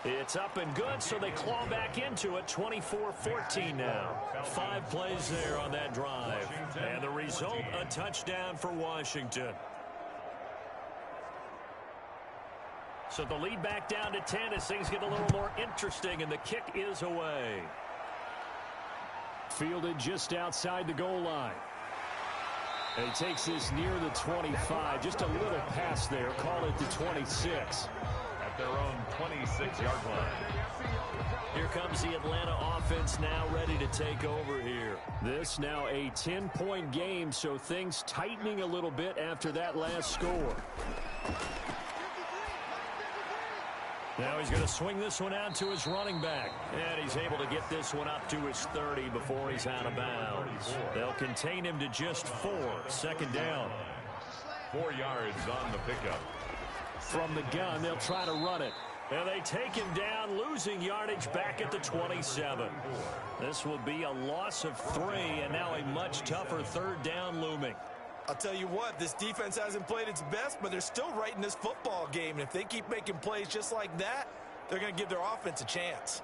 It's up and good, so they claw back into it. 24-14 now. 5 plays there on that drive. And the result, a touchdown for Washington. So the lead back down to 10 as things get a little more interesting, and the kick is away. Fielded just outside the goal line. And he takes this near the 25. Just a little pass there. Call it the 26. At at their own 26-yard line. Here comes the Atlanta offense now ready to take over here. This now a 10-point game, so things tightening a little bit after that last score. Now he's going to swing this one out to his running back. And he's able to get this one up to his 30 before he's out of bounds. They'll contain him to just 4. Second down. 4 yards on the pickup. From the gun, they'll try to run it. And they take him down, losing yardage back at the 27. This will be a loss of 3, and now a much tougher third down looming. I'll tell you what, this defense hasn't played its best, but they're still right in this football game. And if they keep making plays just like that, they're going to give their offense a chance.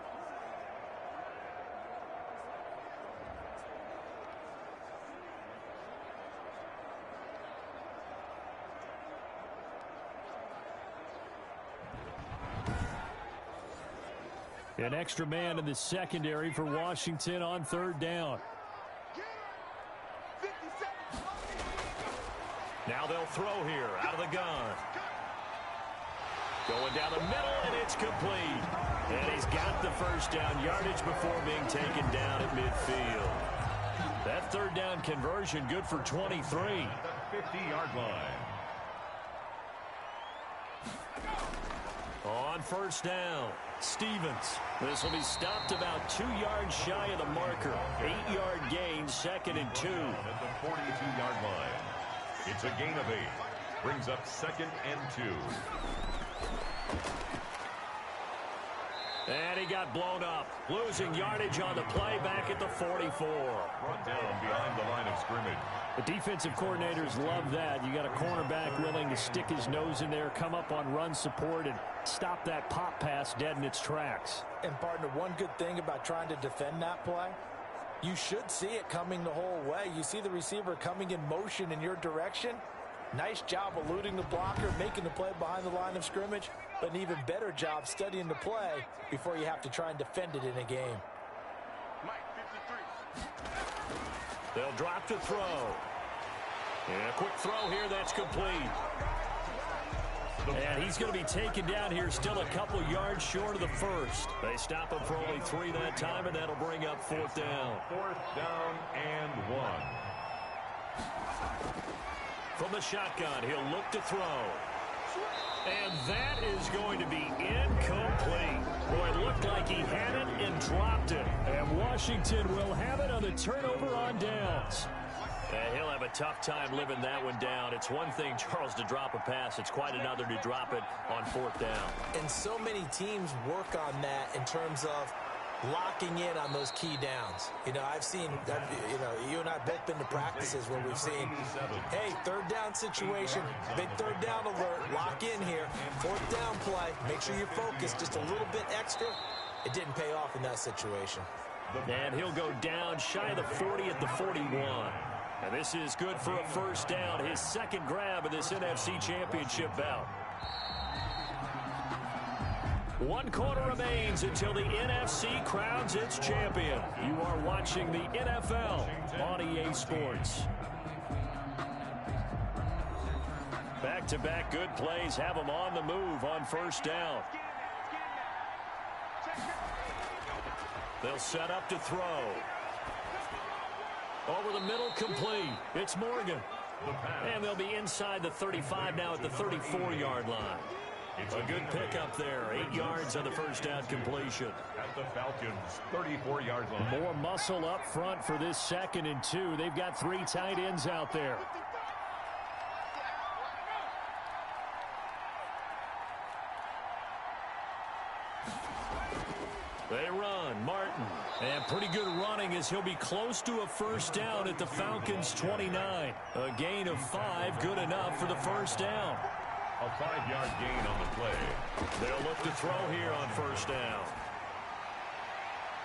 An extra man in the secondary for Washington on third down. Now they'll throw here out of the gun. Going down the middle, and it's complete. And he's got the first down yardage before being taken down at midfield. That third down conversion good for 23. The 50-yard line. On first down, Stevens. This will be stopped about 2 yards shy of the marker. 8-yard gain, 2nd and 2. At the 42-yard line. It's a gain of 8. Brings up 2nd and 2. And he got blown up. Losing yardage on the play back at the 44. Brought down behind the line of scrimmage. The defensive coordinators love that. You got a cornerback willing to stick his nose in there, come up on run support, and stop that pop pass dead in its tracks. And, partner, one good thing about trying to defend that play, you should see it coming the whole way. You see the receiver coming in motion in your direction. Nice job eluding the blocker, making the play behind the line of scrimmage, but an even better job studying the play before you have to try and defend it in a game. Mike 53. They'll drop to throw. And a quick throw here, that's complete. And he's going to be taken down here, still a couple yards short of the first. They stop him for only 3 that time, and that'll bring up 4th down. 4th down and 1. From the shotgun, he'll look to throw. And that is going to be incomplete. Boy, it looked like he had it and dropped it. And Washington will have it on the turnover on downs. And he'll have a tough time living that one down. It's one thing, Charles, to drop a pass. It's quite another to drop it on 4th down. And so many teams work on that in terms of locking in on those key downs. You know, I've seen, you and I have both been to practices where we've seen, hey, third down situation, big third down alert, lock in here, 4th down play, make sure you're focused just a little bit extra. It didn't pay off in that situation. And he'll go down shy of the 40 at the 41. And this is good for a first down, his 2nd grab of this NFC Championship bout. 1 quarter remains until the NFC crowns its champion. You are watching the NFL on EA Sports. Back-to-back good plays have them on the move on first down. They'll set up to throw. Over the middle, complete. It's Morgan. And they'll be inside the 35 now at the 34-yard line. It's a good pickup there. 8 yards on the first down completion. At the Falcons' 34-yard line. More muscle up front for this 2nd and 2. They've got 3 tight ends out there. They run. Martin. And pretty good running as he'll be close to a first down at the Falcons' 29. A gain of 5, good enough for the first down. A 5-yard gain on the play. They'll look to throw here on first down.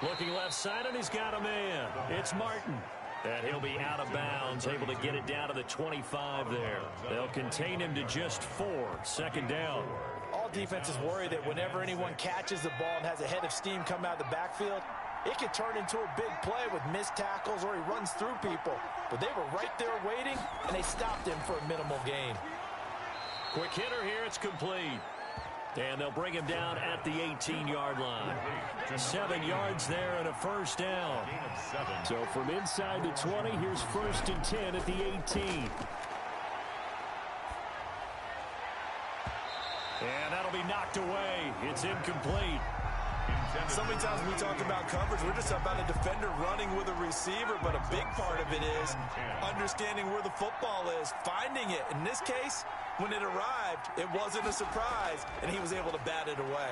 Looking left side, and he's got a man. It's Martin. And he'll be out of bounds, able to get it down to the 25 there. They'll contain him to just 4, 2nd down. All defenses worry that whenever anyone catches the ball and has a head of steam come out of the backfield, it could turn into a big play with missed tackles or he runs through people. But they were right there waiting, and they stopped him for a minimal gain. Quick hitter here, it's complete. And they'll bring him down at the 18-yard line. 7 yards there and a first down. So from inside the 20, here's 1st and 10 at the 18. And that'll be knocked away. It's incomplete. So many times we talk about coverage, we're just about a defender running with a receiver, but a big part of it is understanding where the football is, finding it. In this case, when it arrived, it wasn't a surprise, and he was able to bat it away.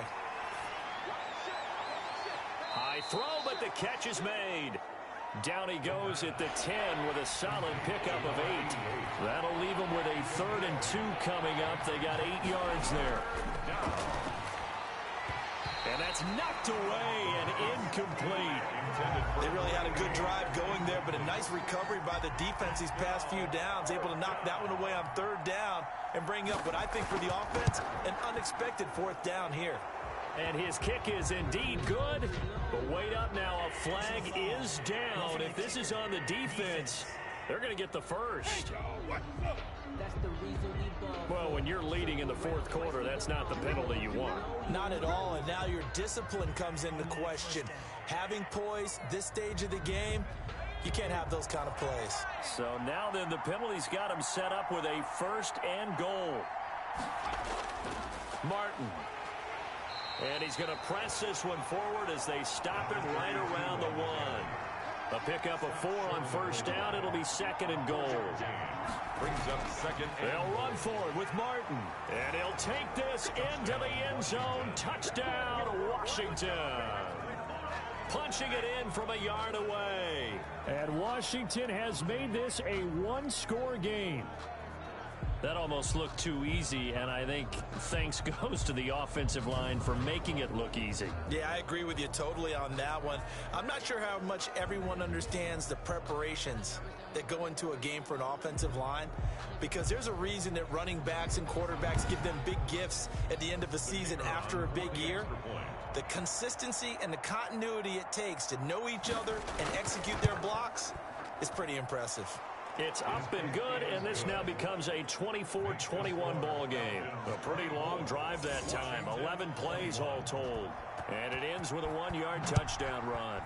High throw, but the catch is made. Down he goes at the 10 with a solid pickup of 8. That'll leave him with a 3rd and 2 coming up. They got 8 yards there. And that's knocked away and incomplete. They really had a good drive going there, but a nice recovery by the defense these past few downs, able to knock that one away on 3rd down and bring up what I think for the offense, an unexpected 4th down here. And his kick is indeed good, but wait up now, a flag is down. If this is on the defense, they're going to get the first. That's the reason we ball. Well, when you're leading in the 4th quarter, that's not the penalty you want. Not at all, and now your discipline comes into question. Having poise this stage of the game, you can't have those kind of plays. So now then the penalty's got him set up with a 1st and goal. Martin. And he's going to press this one forward as they stop it right around the 1. A pickup of 4 on 1st down. It'll be 2nd and goal. Brings up 2nd. They'll run for it with Martin. And he'll take this into the end zone. Touchdown, Washington. Punching it in from a yard away. And Washington has made this a 1-score game. That almost looked too easy, and I think thanks goes to the offensive line for making it look easy. Yeah, I agree with you totally on that one. I'm not sure how much everyone understands the preparations that go into a game for an offensive line, because there's a reason that running backs and quarterbacks give them big gifts at the end of a season after a big year. The consistency and the continuity it takes to know each other and execute their blocks is pretty impressive. It's up and good, and this now becomes a 24-21 ball game. A pretty long drive that time, 11 plays all told. And it ends with a 1-yard touchdown run.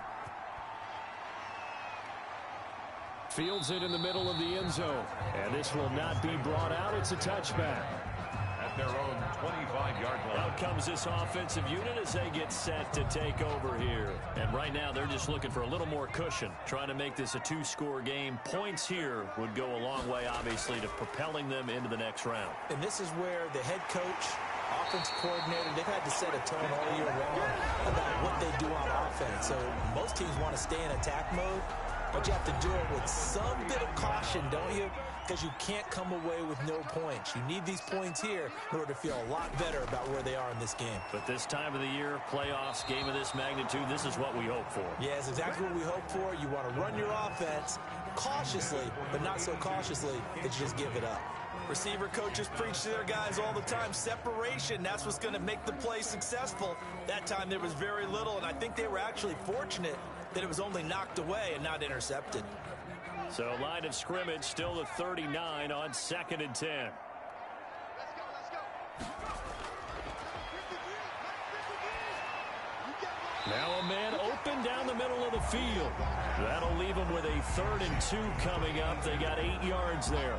Fields it in the middle of the end zone. And this will not be brought out. It's a touchback. At their own 25-yard line. Out comes this offensive unit as they get set to take over here. And right now they're just looking for a little more cushion, trying to make this a 2-score game. Points here would go a long way, obviously, to propelling them into the next round. And this is where the head coach, offensive coordinator, they've had to set a tone all year long about what they do on offense. So most teams want to stay in attack mode, but you have to do it with some bit of caution, don't you? Because you can't come away with no points. You need these points here in order to feel a lot better about where they are in this game. But this time of the year, playoffs, game of this magnitude, this is what we hope for. Yeah, it's exactly what we hope for. You want to run your offense cautiously, but not so cautiously that you just give it up. Receiver coaches preach to their guys all the time. Separation, that's what's going to make the play successful. That time there was very little, and I think they were actually fortunate that it was only knocked away and not intercepted. So line of scrimmage still the 39 on 2nd and 10. Now a man open down the middle of the field. That'll leave him with a 3rd and 2 coming up. They got 8 yards there.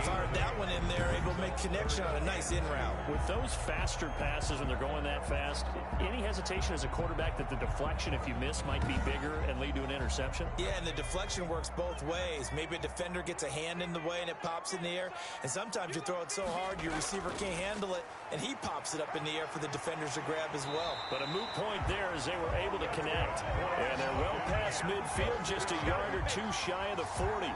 Fired that one in there, able to make connection on a nice in route. With those faster passes when they're going that fast, any hesitation as a quarterback that the deflection, if you miss, might be bigger and lead to an interception? Yeah, and the deflection works both ways. Maybe a defender gets a hand in the way and it pops in the air, and sometimes you throw it so hard your receiver can't handle it, and he pops it up in the air for the defenders to grab as well. But a moot point there as they were able to connect. And they're well past midfield, just a yard or 2 shy of the 40.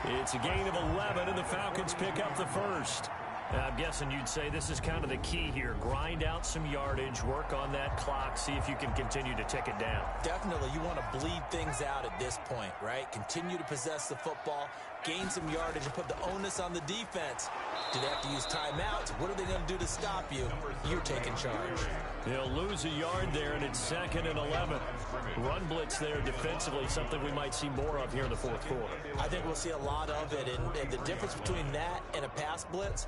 It's a gain of 11, and the Falcons pick up the first. I'm guessing you'd say this is kind of the key here. Grind out some yardage, work on that clock, see if you can continue to tick it down. Definitely, you want to bleed things out at this point, right? Continue to possess the football, gain some yardage, and put the onus on the defense. Do they have to use timeouts? What are they going to do to stop you? You're taking charge. He'll lose a yard there, and it's 2nd and 11. Run blitz there defensively, something we might see more of here in the fourth quarter. I think we'll see a lot of it, and the difference between that and a pass blitz,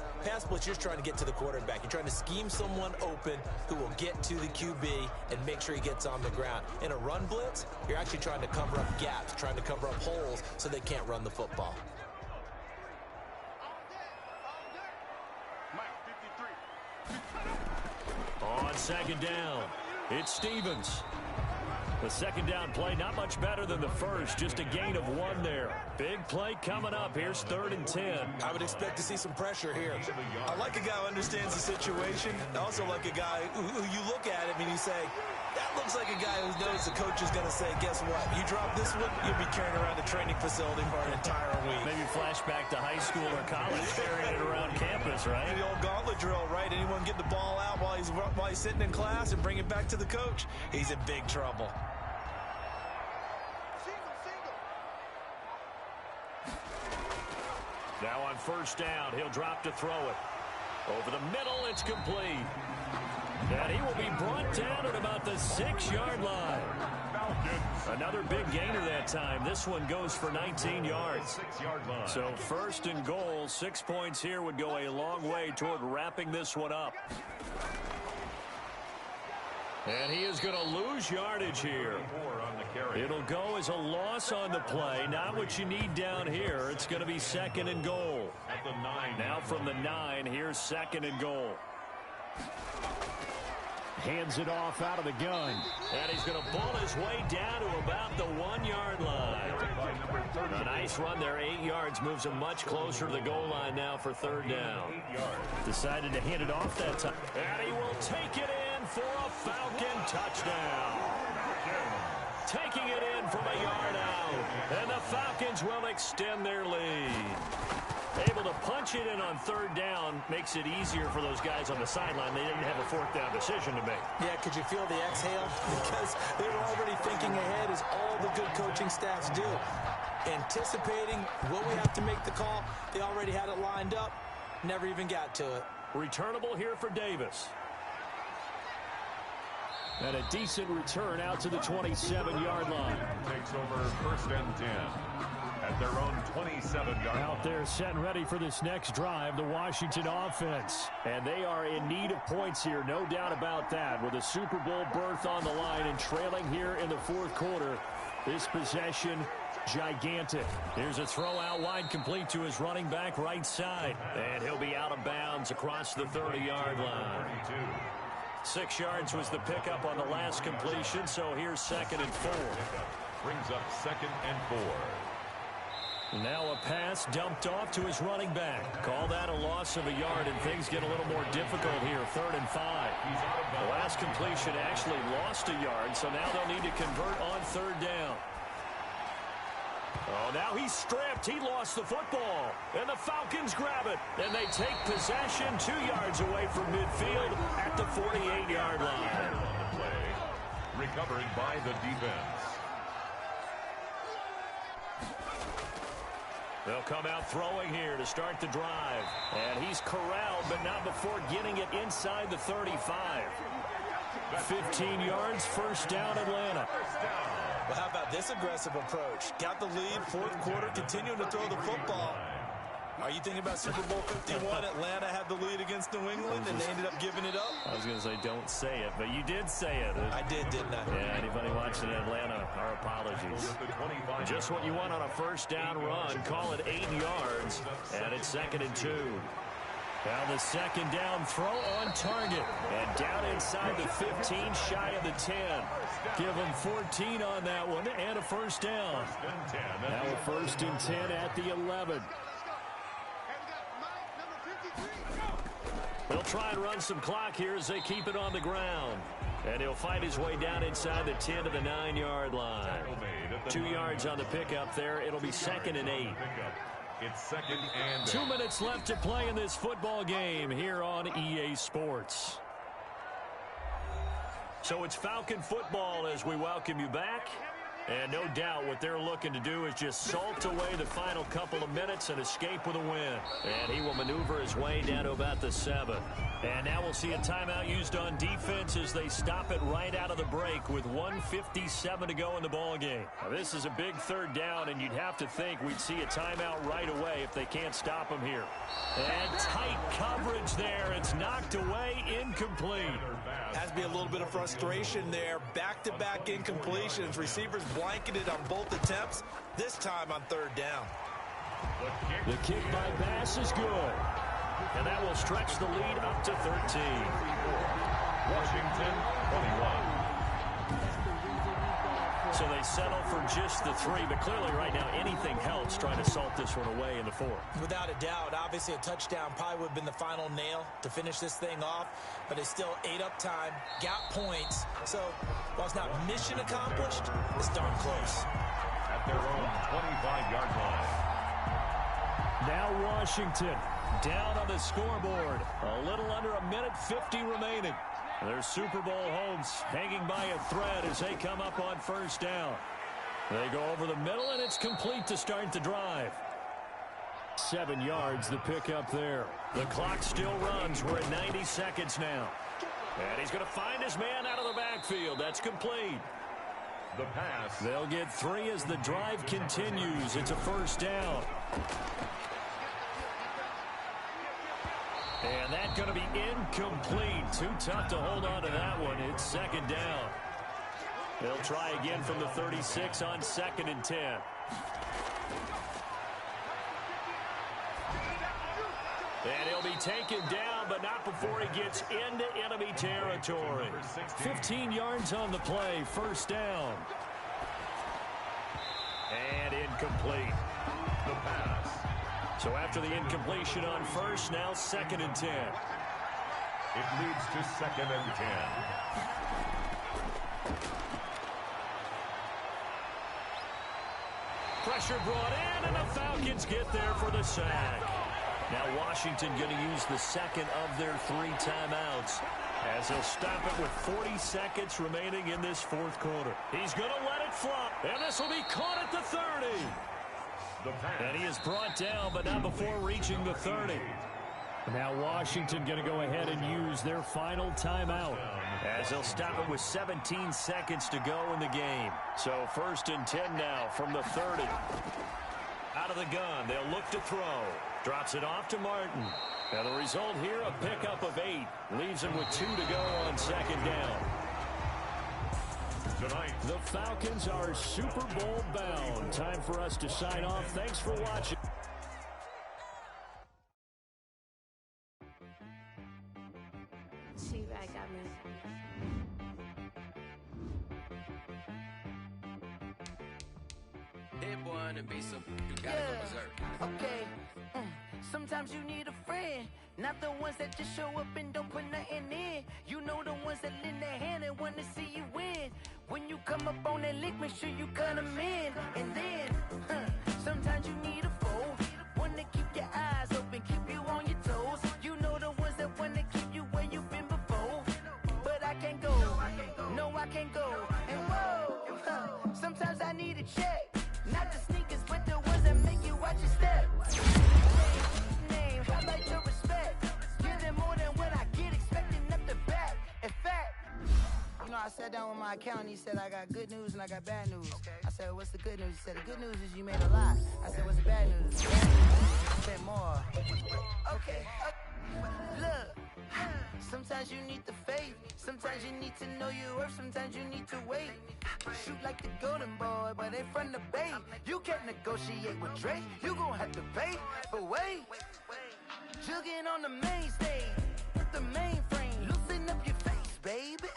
you're trying to get to the quarterback. You're trying to scheme someone open who will get to the QB and make sure he gets on the ground. In a run blitz, you're actually trying to cover up gaps, trying to cover up holes so they can't run the football. On 2nd down, it's Stevens. The 2nd down play, not much better than the first, just a gain of 1 there. Big play coming up. Here's 3rd and 10. I would expect to see some pressure here. I like a guy who understands the situation. I also like a guy who you look at him and you say, that looks like a guy who knows the coach is going to say, guess what? You drop this one, you'll be carrying around the training facility for an entire week. Maybe flashback to high school or college, carrying it around campus, right? The old gauntlet drill, right? Anyone get the ball out while he's sitting in class and bring it back to the coach? He's in big trouble. Now on 1st down, he'll drop to throw it. Over the middle, it's complete. And he will be brought down at about the 6-yard line. Another big gainer that time. This one goes for 19 yards. So 1st and goal, 6 points here would go a long way toward wrapping this one up. And he is going to lose yardage here. It'll go as a loss on the play. Not what you need down here. It's going to be 2nd and goal. Now from the 9, here's 2nd and goal. Hands it off out of the gun. And he's going to pull his way down to about the 1-yard line. A nice run there, 8 yards. Moves him much closer to the goal line now for 3rd down. Decided to hand it off that time. And he will take it in for a Falcon touchdown. Taking it in from a yard out. And the Falcons will extend their lead. Able to punch it in on 3rd down makes it easier for those guys on the sideline. They didn't have a 4th down decision to make. Yeah, could you feel the exhale? Because they were already thinking ahead, as all the good coaching staffs do. Anticipating, will we have to make the call? They already had it lined up. Never even got to it. Returnable here for Davis. And a decent return out to the 27-yard line. Takes over 1st and 10. At their own 27-yard line. Out there set and ready for this next drive, the Washington offense. And they are in need of points here, no doubt about that. With a Super Bowl berth on the line and trailing here in the 4th quarter. This possession, gigantic. Here's a throw out wide, complete to his running back right side. And he'll be out of bounds across the 30-yard line. 6 yards was the pickup on the last completion, so here's 2nd and 4. Brings up 2nd and 4. Now a pass dumped off to his running back. Call that a loss of a yard, and things get a little more difficult here. 3rd and 5. The last completion actually lost a yard, so now they'll need to convert on 3rd down. Oh, now he's stripped. He lost the football. And the Falcons grab it. And they take possession 2 yards away from midfield at the 48-yard line. Recovered by the defense. They'll come out throwing here to start the drive. And he's corralled, but not before getting it inside the 35. 15 yards, 1st down, Atlanta. Well, how about this aggressive approach? Got the lead, 4th quarter, continuing to throw the football. Are you thinking about Super Bowl 51? Atlanta had the lead against New England, and they ended up giving it up? I was going to say, don't say it, but you did say it. I did, didn't I? Yeah, anybody watching Atlanta, our apologies. Just what you want on a 1st down run. Call it 8 yards, and it's 2nd and 2. Now the 2nd down throw on target. And down inside the 15, shy of the 10. Give them 14 on that one, and a 1st down. Now a 1st and 10 at the 11. They'll try and run some clock here as they keep it on the ground. And he'll fight his way down inside the 10 to the 9-yard line. 2 yards on the pickup there. It'll be 2nd and 8. It's 2nd and 2 minutes left to play in this football game here on EA Sports. So it's Falcon football as we welcome you back. And no doubt what they're looking to do is just salt away the final couple of minutes and escape with a win. And he will maneuver his way down to about the 7. And now we'll see a timeout used on defense as they stop it right out of the break with 1:57 to go in the ballgame. Now, this is a big third down, and you'd have to think we'd see a timeout right away if they can't stop him here. And tight coverage there. It's knocked away, incomplete. Has to be a little bit of frustration there. Back-to-back incompletions. Receivers blanketed on both attempts, this time on third down. The kick by Bass is good. And that will stretch the lead up to 13. Washington, 21. So they settle for just the 3, but clearly right now anything helps trying to salt this one away in the 4th. Without a doubt, obviously a touchdown probably would have been the final nail to finish this thing off, but it's still ate up time, got points. So while it's not mission accomplished, it's darn close. At their own 25-yard line. Now Washington down on the scoreboard. A little under a minute 50 remaining. Their Super Bowl hopes hanging by a thread as they come up on first down. They go over the middle, and it's complete to start the drive. 7 yards, the pickup there. The clock still runs. We're at 90 seconds now. And he's going to find his man out of the backfield. That's complete. The pass. They'll get 3 as the drive continues. It's a first down. And that's going to be incomplete. Too tough to hold on to that one. It's second down. They'll try again from the 36 on 2nd and 10. And he'll be taken down, but not before he gets into enemy territory. 15 yards on the play. First down. And incomplete. The pass. So after the incompletion on first, now 2nd and 10. It leads to 2nd and 10. Pressure brought in, and the Falcons get there for the sack. Now Washington going to use the second of their 3 timeouts as they'll stop it with 40 seconds remaining in this 4th quarter. He's going to let it flop, and this will be caught at the 30. And he is brought down, but not before reaching the 30. Now Washington going to go ahead and use their final timeout as they'll stop it with 17 seconds to go in the game. So 1st and 10 now from the 30. Out of the gun, they'll look to throw. Drops it off to Martin. Now the result here, a pickup of 8. Leaves him with 2 to go on 2nd down. Tonight, the Falcons are Super Bowl bound. Time for us to sign off. Thanks for watching. T-Rag got me. Hit boy and be some, you gotta go berserk. Okay. Sometimes you need a friend, not the ones that just show up and don't put nothing in. You know the ones that lend their hand and want to see you win. When you come up on that lick, make sure you cut them in. And then, sometimes you need a foe, one to keep your eyes open, keep you on your toes. You know the ones that want to keep you where you've been before. But I can't go, no I can't go. And whoa, sometimes I need a check. Not the sneakers, but the ones that make you watch your step. Name, I like your respect. Give them more than what I get, expecting up the back. In fact, you know, I sat down with my accountant. He said, I got good news and I got bad news. I said, what's the good news? He said, the good news is you made a lot. I said, what's the bad news? The bad news is you spent more. Okay. Look, sometimes you need the faith. Sometimes you need to know your worth. Sometimes you need to wait. Shoot like the golden boy, but they from the bay. You can't negotiate with Drake. You gon' have to pay. But wait, jugging on the main stage with the mainframe. Loosen up your face, baby.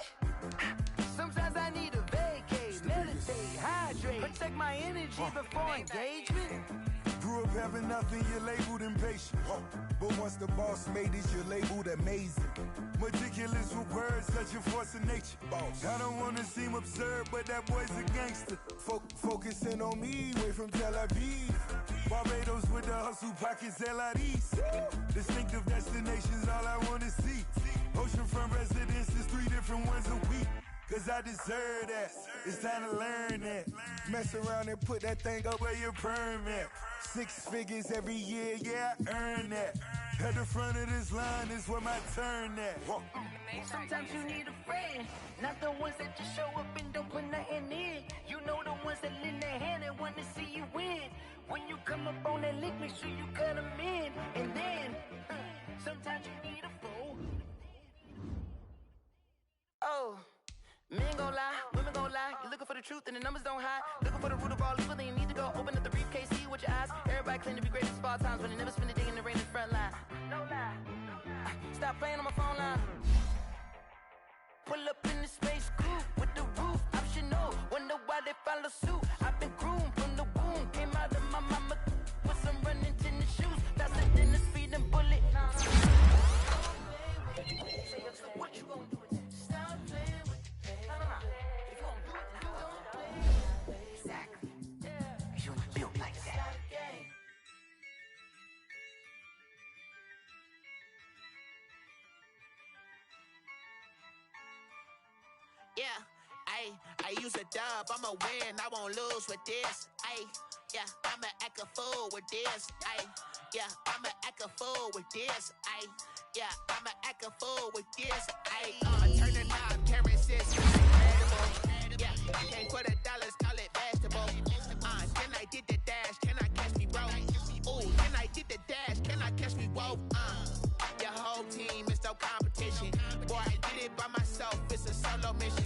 Sometimes I need a vacate, meditate, hydrate, protect my energy before engagement. Grew up having nothing, you're labeled impatient. But once the boss made it, you're labeled amazing. Meticulous with words, such a force of nature. I don't want to seem absurd, but that boy's a gangster. Focusing on me, way from Tel Aviv. Barbados with the hustle pockets, LIDs. Distinctive destinations, all I want to see. Oceanfront residences, 3 different ones a week. cause I deserve that. It's time to learn that. Mess around and put that thing up where your permit. 6 figures every year, yeah, I earn that. At the front of this line is where my turn at. Sometimes you need a friend, not the ones that just show up and don't put nothing in. You know the ones that lend their hand and want to see you win. When you come up on that lick, make sure you cut them in. And then, sometimes you need a fool. Oh, men gon' lie, women gon' lie. You're looking for the truth and the numbers don't hide. Looking for the root of all evil, then you need to go open up the briefcase, see with your eyes. Everybody claim to be great at small times, but they never spend a day in the rain in the front line. No lie. Stop playing on my phone line. Pull up in the space coupe with the roof optional. Wonder why they follow suit. I've been groomed from the womb. Came out of my mama with some running tennis shoes. Faster than the speeding bullet. So what you gonna do with that? Stop playing with that. No. If you gonna do it, then you gonna play. Exactly. You was built like that. Yeah, I use a dub, I'ma win, I won't lose with this. Yeah, I'ma act a fool with this. Yeah, I'ma act a fool with this. Yeah, I'ma act a fool with this. Turn the knob, carry sis, incredible. Yeah, can't put $1, call it vegetable. Then I did the dash, can I catch me, bro? Ooh, then I did the dash, can I catch me, whoa? Your whole team is no competition. Boy, I did it by myself, it's a solo mission.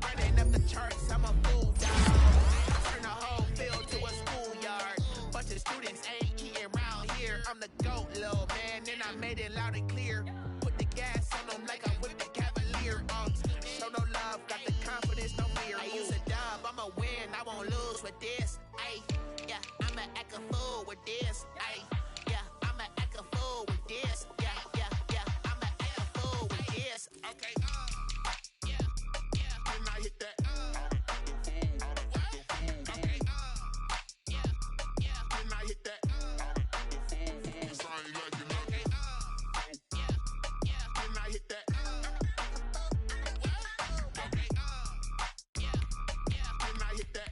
Running up the charts, I'm a fool, dog. Turn the whole field to a schoolyard. Bunch of students ain't eating round here. I'm the GOAT, little man, and I made it loud and clear. Put the gas on them like I whipped the Cavalier. Show no love, got the confidence, no fear. I use a dub, I'ma win, I won't lose with this. Yeah, I'ma act a fool with this. Yeah, I'ma act a fool with this. Yeah, I'ma act a fool with this. Okay, Can I hit that? Okay, Can I hit that? Cause I ain't like it. Okay, Can I hit that? Okay, Can I hit that?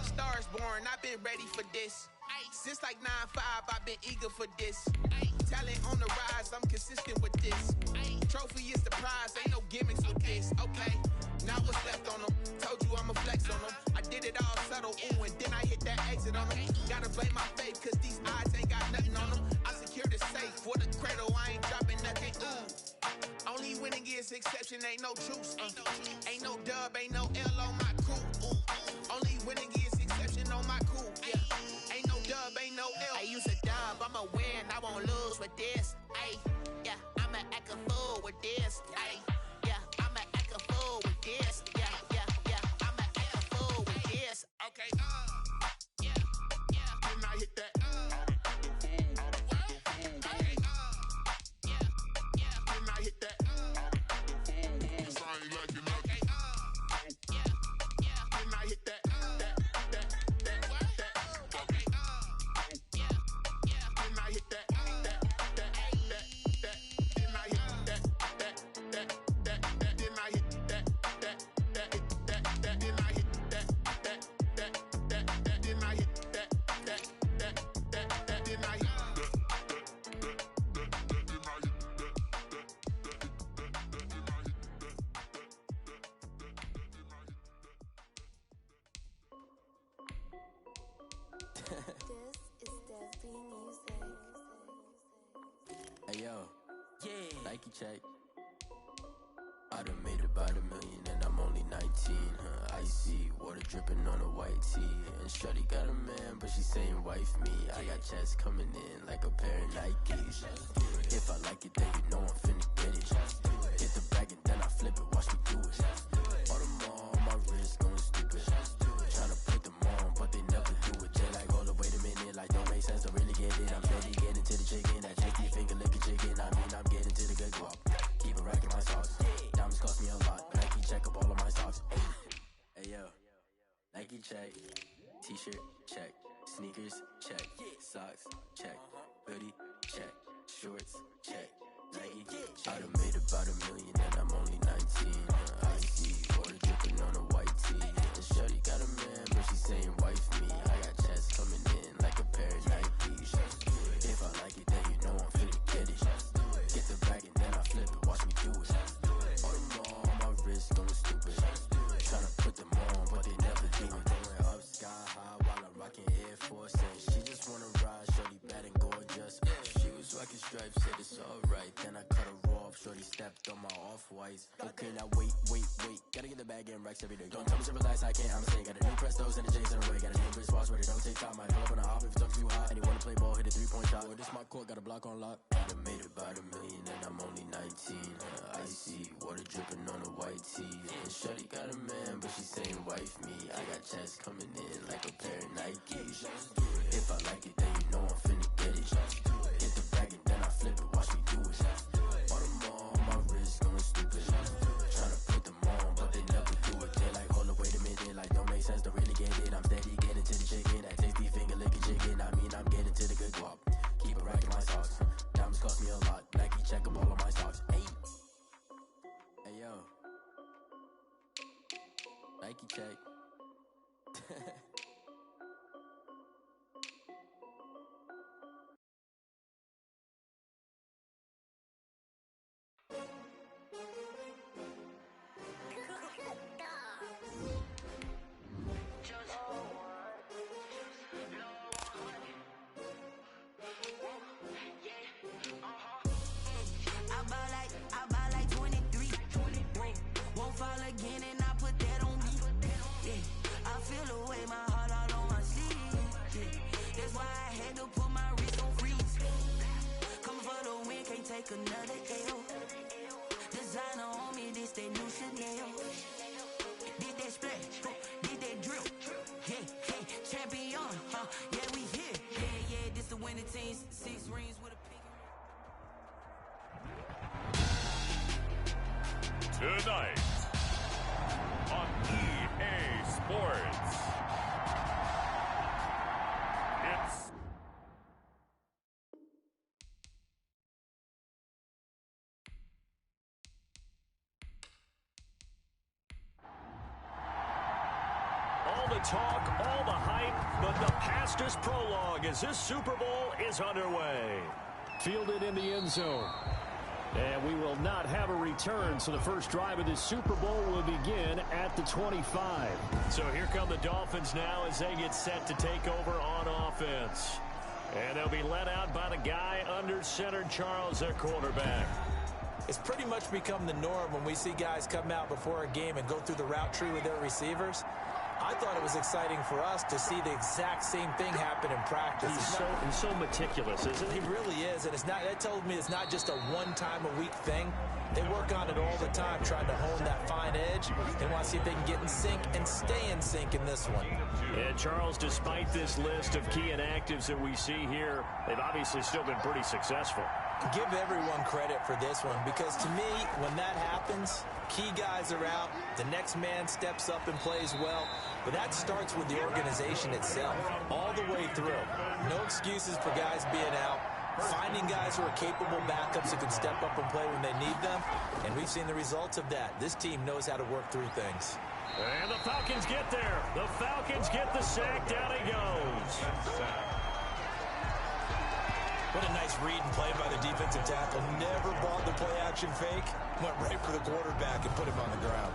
Stars born, I've been ready for this. Since like 9-5, I've been eager for this. Talent on the rise, I'm consistent with this. Trophy is the prize, ain't no gimmicks with this. Okay, now what's left on them? Told you I'ma flex on them. I did it all subtle, ooh, and then I hit that exit on them. Gotta blame my faith, cause these odds ain't got nothing on them. I secure the safe for the cradle, I ain't dropping nothing, ooh. Only winning is exception, ain't no truce. Ain't no dub, ain't no L on my crew. Only winning is exception on my crew. Yeah, ain't no dub, ain't no L. I use a dub, I'ma win, I won't lose with this. Yeah, I'ma act a fool with this. Yeah, I'ma act a fool with this. Yeah, I'ma act a fool with this. Okay, Can I hit that? Okay, Can I hit that? Cause I ain't like it. Okay, Can I hit that? Okay, Can I hit that? Hey yo, Nike check. I done made about $1 million and I'm only 19, Icy, water dripping on a white tee. And shorty got a man, but she saying wife me. I got checks coming in like a pair of Nikes. If I like it, then you know I'm finna get it. Hit the bag and then I flip it, watch me do it. All them on my wrist going stupid. Tryna put them on, but they never do it. They like, hold up, wait a minute, like don't make sense, don't really get it. I'm steady getting to the chicken, that checky finger licking chicken. I mean, I'm getting to the good guap. Keep it racking my sauce. Diamonds cost me a lot. Nike check up all of my socks. Hey yo, Nike check. T-shirt check. Sneakers check. Socks check. Hoodie check. Shorts check. Nike check. I done made about $1 million. Shorty stepped on my off-whites. Okay, now wait. Gotta get the bag and racks every day. Don't tell me to relax, I can't, I'm saying. Got a new Prestos and a J's in the way. Got a new wristwatch where they don't take time. Might pull up on a hop if it's up too hot. And he wanna play ball, hit a 3-point shot. Well, this my court, got a block on lock. I done made it by the million and I'm only 19. Icy, water dripping on a white tee. And Shorty got a man, but she saying wife me. I got checks coming in like a pair of Nikes. If I like it, then you know I'm finna get it. Hit the bag and then I flip it, watch me do it. On them all, my wrist going stupid. Tryna put them on, but they never do it. They like, hold up, wait a minute, like don't make sense to really get it. I'm steady getting to the chicken, that tasty finger licking chicken. I mean, I'm getting to the good guap. Keep it right in my socks. Diamonds cost me a lot. Nike check up all of my stocks. Hey yo, Nike check. I buy like 23. Won't fall again and I put that on me. Yeah, I feel the way, my heart all on my sleeve. Yeah, that's why I had to put my wrist on freeze. Coming for the win, can't take another L. Designer on me, this that new Chanel. Did that splash, did that drill. Yeah, champion, yeah, we here. Yeah, this the winning team. 6 rings with a pink. Tonight on EA Sports, it's all the talk, all the hype, but the past is prologue as this Super Bowl is underway. Fielded in the end zone. And we will not have a return, so the first drive of this Super Bowl will begin at the 25. So here come the Dolphins now as they get set to take over on offense. And they'll be led out by the guy under center, Charles, their quarterback. It's pretty much become the norm when we see guys come out before a game and go through the route tree with their receivers. I thought it was exciting for us to see the exact same thing happen in practice. He's so meticulous, isn't he? He really is, and that told me it's not just a one-time-a-week thing. They work on it all the time, trying to hone that fine edge. They want to see if they can get in sync and stay in sync in this one. And Charles, despite this list of key inactives that we see here, they've obviously still been pretty successful. Give everyone credit for this one, because to me, when that happens, key guys are out, the next man steps up and plays well, but that starts with the organization itself, all the way through. No excuses for guys being out, finding guys who are capable backups who can step up and play when they need them, and we've seen the results of that. This team knows how to work through things. And the Falcons get there. The Falcons get the sack. Down he goes. What a nice read and play by the defensive tackle. Never bought the play-action fake. Went right for the quarterback and put him on the ground.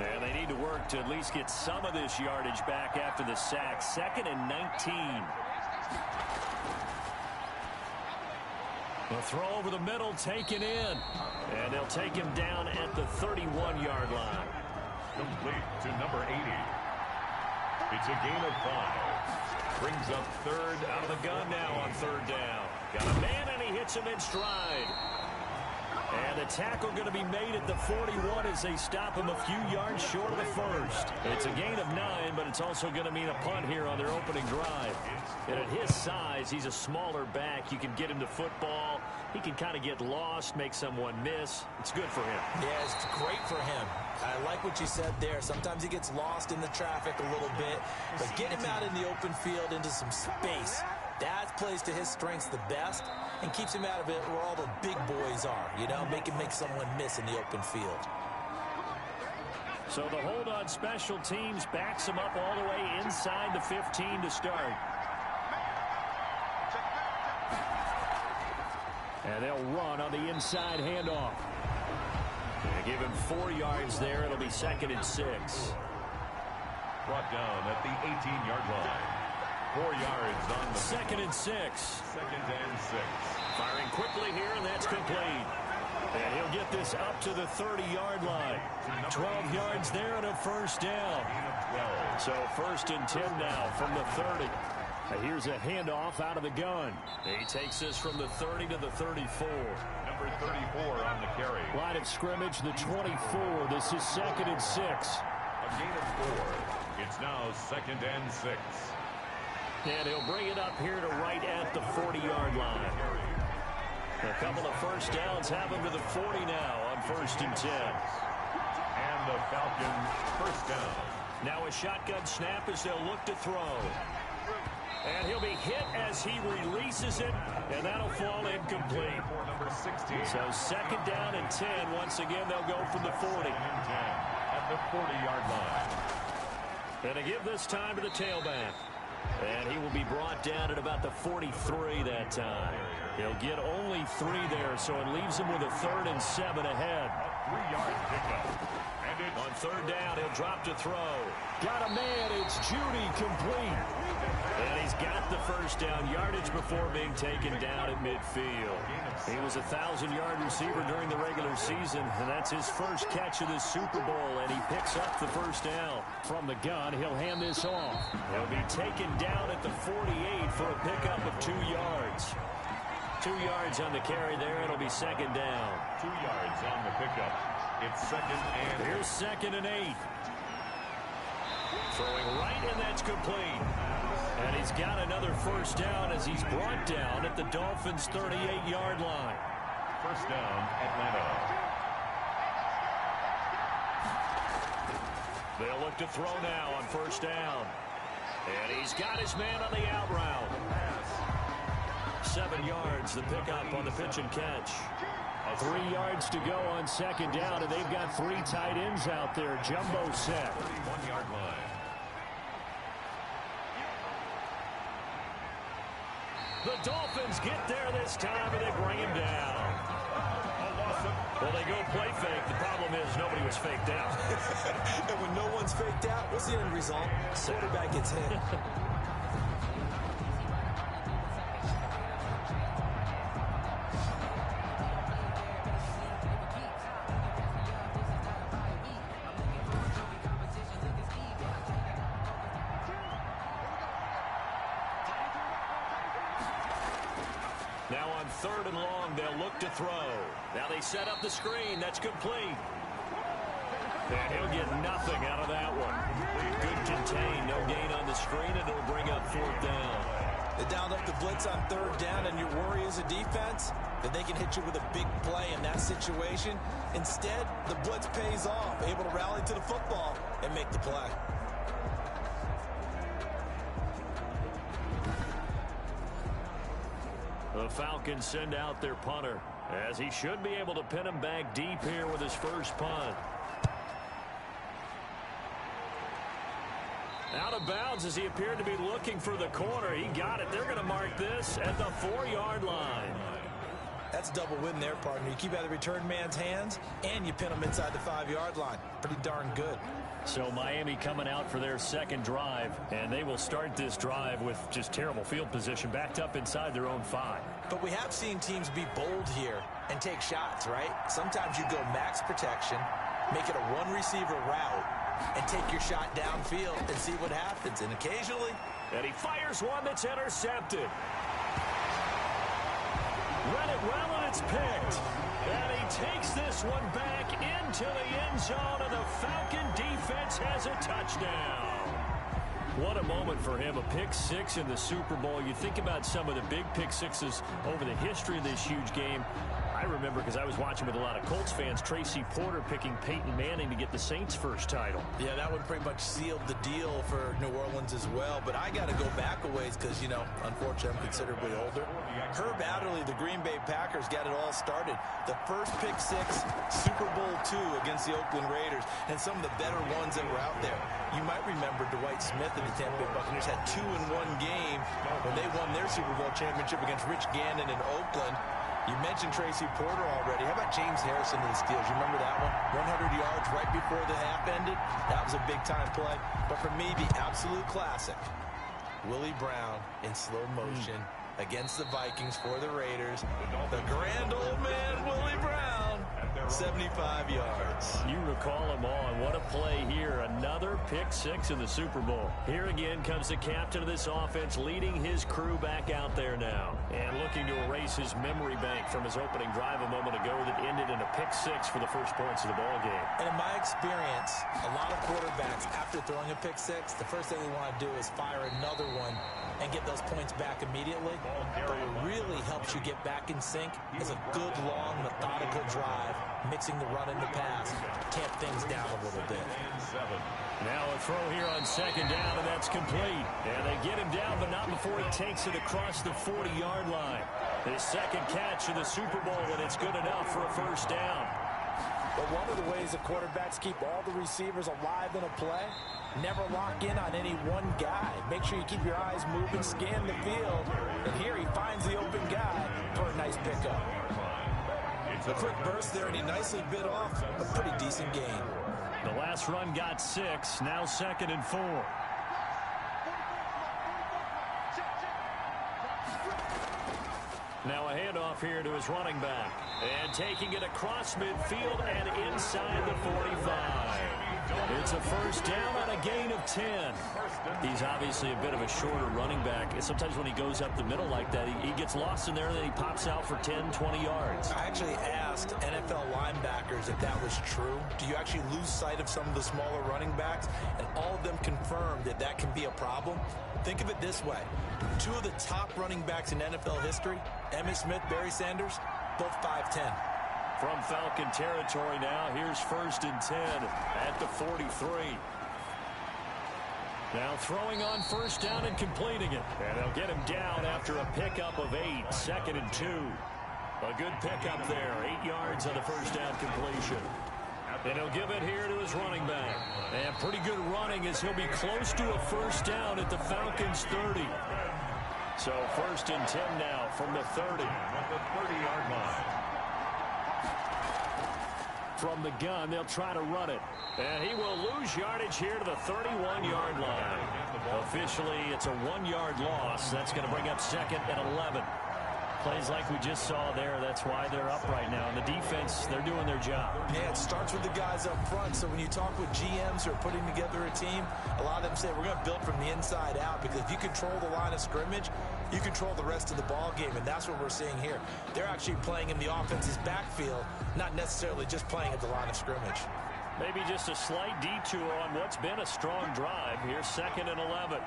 And they need to work to at least get some of this yardage back after the sack. 2nd and 19. The throw over the middle, taken in. And they'll take him down at the 31-yard line. Complete to number 80. It's a gain of 5. Brings up third out of the gun now on 3rd down. Got a man, and he hits him in stride. And the tackle going to be made at the 41 as they stop him a few yards short of the first. It's a gain of 9, but it's also going to mean a punt here on their opening drive. And at his size, he's a smaller back. You can get him to football. He can kind of get lost, make someone miss. It's good for him. Yeah, it's great for him. I like what you said there. Sometimes he gets lost in the traffic a little bit, but get him out in the open field into some space. That plays to his strengths the best and keeps him out of it where all the big boys are, you know, make someone miss in the open field. So the hold on special teams backs him up all the way inside the 15 to start. And they'll run on the inside handoff. They give him 4 yards there. It'll be 2nd and 6. brought down at the 18-yard line. 4 yards on the 2nd and 6. 2nd and 6. Firing quickly here, and that's complete. And he'll get this up to the 30-yard line. 12 yards there and a first down. So 1st and 10 now from the 30. Here's a handoff out of the gun. He takes this from the 30 to the 34. Number 34 on the carry. Line of scrimmage, the 24. This is 2nd and 6. A gain of 4. It's now 2nd and 6. And he'll bring it up here to right at the 40-yard line. A couple of first downs have him to the 40 now on 1st and 10. And the Falcons first down. Now a shotgun snap as they'll look to throw. And he'll be hit as he releases it, and that'll fall incomplete. Number 16. So 2nd down and 10. Once again, they'll go from the 40. At the 40-yard line. And to give this time to the tailback. And he will be brought down at about the 43 that time. He'll get only 3 there, so it leaves him with a 3rd and 7 ahead. A 3-yard pickup. On 3rd down, he'll drop to throw. Got a man, it's Judy, complete. And he's got the first down yardage before being taken down at midfield. He was a 1,000-yard receiver during the regular season, and that's his first catch of the Super Bowl, and he picks up the first down. From the gun, he'll hand this off. He'll be taken down at the 48 for a pickup of 2 yards. 2 yards on the carry there. It'll be 2nd down. 2 yards on the pickup. It's 2nd and 8. Here's 2nd and 8. Throwing right, and that's complete. And he's got another first down as he's brought down at the Dolphins' 38-yard line. First down, Atlanta. They'll look to throw now on 1st down. And he's got his man on the out route. 7 yards, the pickup on the pitch and catch. 3 yards to go on 2nd down, and they've got 3 tight ends out there. Jumbo set. 31-yard line. The Dolphins get there this time, and they bring him down. Well, they go play fake. The problem is nobody was faked out. And when no one's faked out, what's the end result? Quarterback gets hit. Now on 3rd and long, they'll look to throw. Now they set up the screen. That's complete. And he'll get nothing out of that one. Good contain. No gain on the screen, and it'll bring up 4th down. They dialed up the blitz on 3rd down, and your worry as a defense that they can hit you with a big play in that situation. Instead, the blitz pays off, able to rally to the football and make the play. The Falcons send out their punter, as he should be able to pin him back deep here with his first punt. Out of bounds as he appeared to be looking for the corner. He got it. They're going to mark this at the 4-yard line. That's a double win there, partner. You keep out of the return man's hands, and you pin him inside the 5-yard line. Pretty darn good. So Miami coming out for their 2nd drive, and they will start this drive with just terrible field position, backed up inside their own 5. But we have seen teams be bold here and take shots, right? Sometimes you go max protection, make it a one-receiver route, and take your shot downfield and see what happens. And occasionally... And he fires one that's intercepted. Read it well, and it's picked. And he takes this one back into the end zone, and the Falcon defense has a touchdown. What a moment for him, a pick 6 in the Super Bowl. You think about some of the big pick 6s over the history of this huge game. I remember, because I was watching with a lot of Colts fans, Tracy Porter picking Peyton Manning to get the Saints' first title. Yeah, that one pretty much sealed the deal for New Orleans as well. But I got to go back a ways because, you know, unfortunately I'm considerably older. Herb Adderley, the Green Bay Packers, got it all started. The first pick 6, Super Bowl II against the Oakland Raiders, and some of the better ones that were out there. You might remember Dwight Smith and the Tampa Bay Buccaneers had 2 in one game when they won their Super Bowl championship against Rich Gannon in Oakland. You mentioned Tracy Porter already. How about James Harrison to the Steelers? You remember that one? 100 yards right before the half ended. That was a big-time play. But for me, the absolute classic, Willie Brown in slow motion against the Vikings for the Raiders. The grand old man, Willie Brown, 75 yards. You recall them all, and what a play here. Another pick six in the Super Bowl. Here again comes the captain of this offense, leading his crew back out there now. And looking to erase his memory bank from his opening drive a moment ago that ended in a pick six for the first points of the ball game. And in my experience, a lot of quarterbacks, after throwing a pick six, the first thing they want to do is fire another one and get those points back immediately. But what really helps you get back in sync is a good, long, methodical drive, mixing the run and the pass, tamp things down a little bit. Now a throw here on second down, and that's complete. And they get him down, but not before he takes it across the 40-yard line. His second catch in the Super Bowl, and it's good enough for a first down. But one of the ways the quarterbacks keep all the receivers alive in a play, never lock in on any one guy. Make sure you keep your eyes moving, scan the field. And here he finds the open guy for a nice pickup. A quick burst there, and he nicely bit off a pretty decent gain. The last run got 6, now 2nd and 4. Now a handoff here to his running back. And taking it across midfield and inside the 45. It's a first down on a gain of 10. He's obviously a bit of a shorter running back. And sometimes when he goes up the middle like that, he gets lost in there and then he pops out for 10, 20 yards. I actually asked NFL linebackers if that was true. Do you actually lose sight of some of the smaller running backs? And all of them confirmed that that can be a problem. Think of it this way. 2 of the top running backs in NFL history, Emmitt Smith, Barry Sanders, both 5'10". From Falcon territory now, here's 1st and 10 at the 43. Now throwing on first down and completing it. And they'll get him down after a pickup of 8, 2nd and 2. A good pickup there, 8 yards on the first down completion. And he'll give it here to his running back. And pretty good running as he'll be close to a first down at the Falcons' 30. So 1st and 10 now from the 30. At the 30-yard line. From the gun, they'll try to run it. And he will lose yardage here to the 31-yard line. Officially, it's a 1-yard loss. That's going to bring up 2nd and 11. Plays like we just saw there. That's why they're up right now. And the defense, they're doing their job. Yeah, it starts with the guys up front. So when you talk with GMs who are putting together a team, a lot of them say we're going to build from the inside out, because if you control the line of scrimmage, you control the rest of the ball game, and that's what we're seeing here. They're actually playing in the offense's backfield, not necessarily just playing at the line of scrimmage. Maybe just a slight detour on what's been a strong drive. Here's 2nd and 11.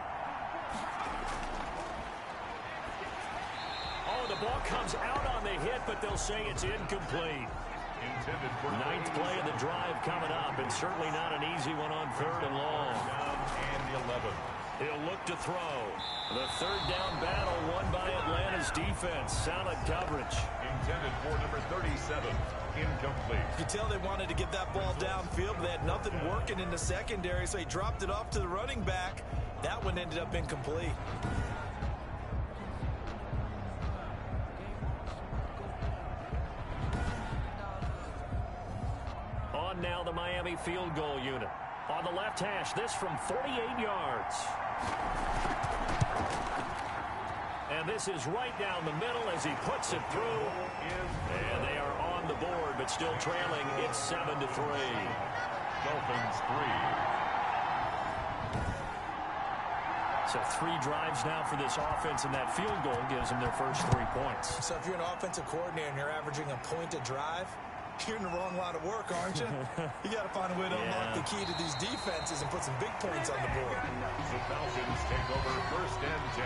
Oh, the ball comes out on the hit, but they'll say it's incomplete. 9th play of the drive coming up, and certainly not an easy one on 3rd and long. And 11. He'll look to throw. The 3rd down battle won by Atlanta's defense. Solid coverage. Intended for number 37. Incomplete. You can tell they wanted to get that ball downfield, but they had nothing working in the secondary, so he dropped it off to the running back. That one ended up incomplete. On now the Miami field goal unit. On the left hash, this from 48 yards. And this is right down the middle as he puts it through. And they are on the board, but still trailing. It's 7-3. Dolphins 3. So 3 drives now for this offense, and that field goal gives them their first 3 points. So if you're an offensive coordinator and you're averaging a point a drive, you're in the wrong line of work, aren't you? You got to find a way to unlock the key to these defenses and put some big points on the board. The Falcons take over 1st and 10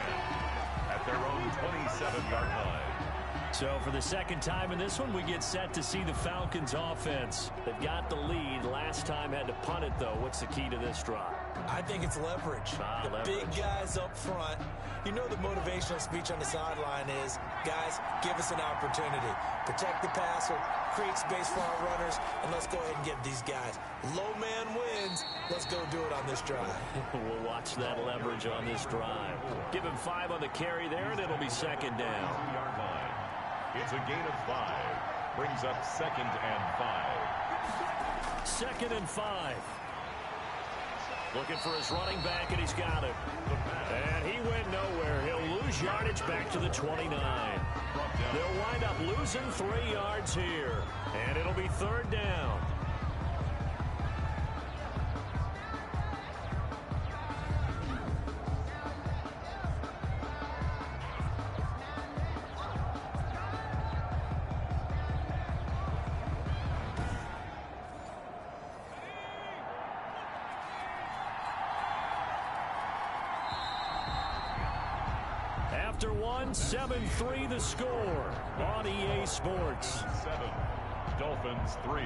at their own 27-yard line. So for the 2nd time in this one, we get set to see the Falcons offense. They've got the lead. Last time had to punt it, though. What's the key to this drive? I think it's leverage. The big guys up front. You know the motivational speech on the sideline is, guys, give us an opportunity. Protect the passer, create space for our runners, and let's go ahead and get these guys. Low man wins. Let's go do it on this drive. We'll watch that leverage on this drive. Give him 5 on the carry there, and it'll be 2nd down. It's a gain of 5. Brings up 2nd and 5. 2nd and 5. Looking for his running back, and he's got it. And he went nowhere. He'll lose yardage back to the 29. They'll wind up losing 3 yards here. And it'll be 3rd down. After 7-3 the score on EA Sports. 7, Dolphins 3.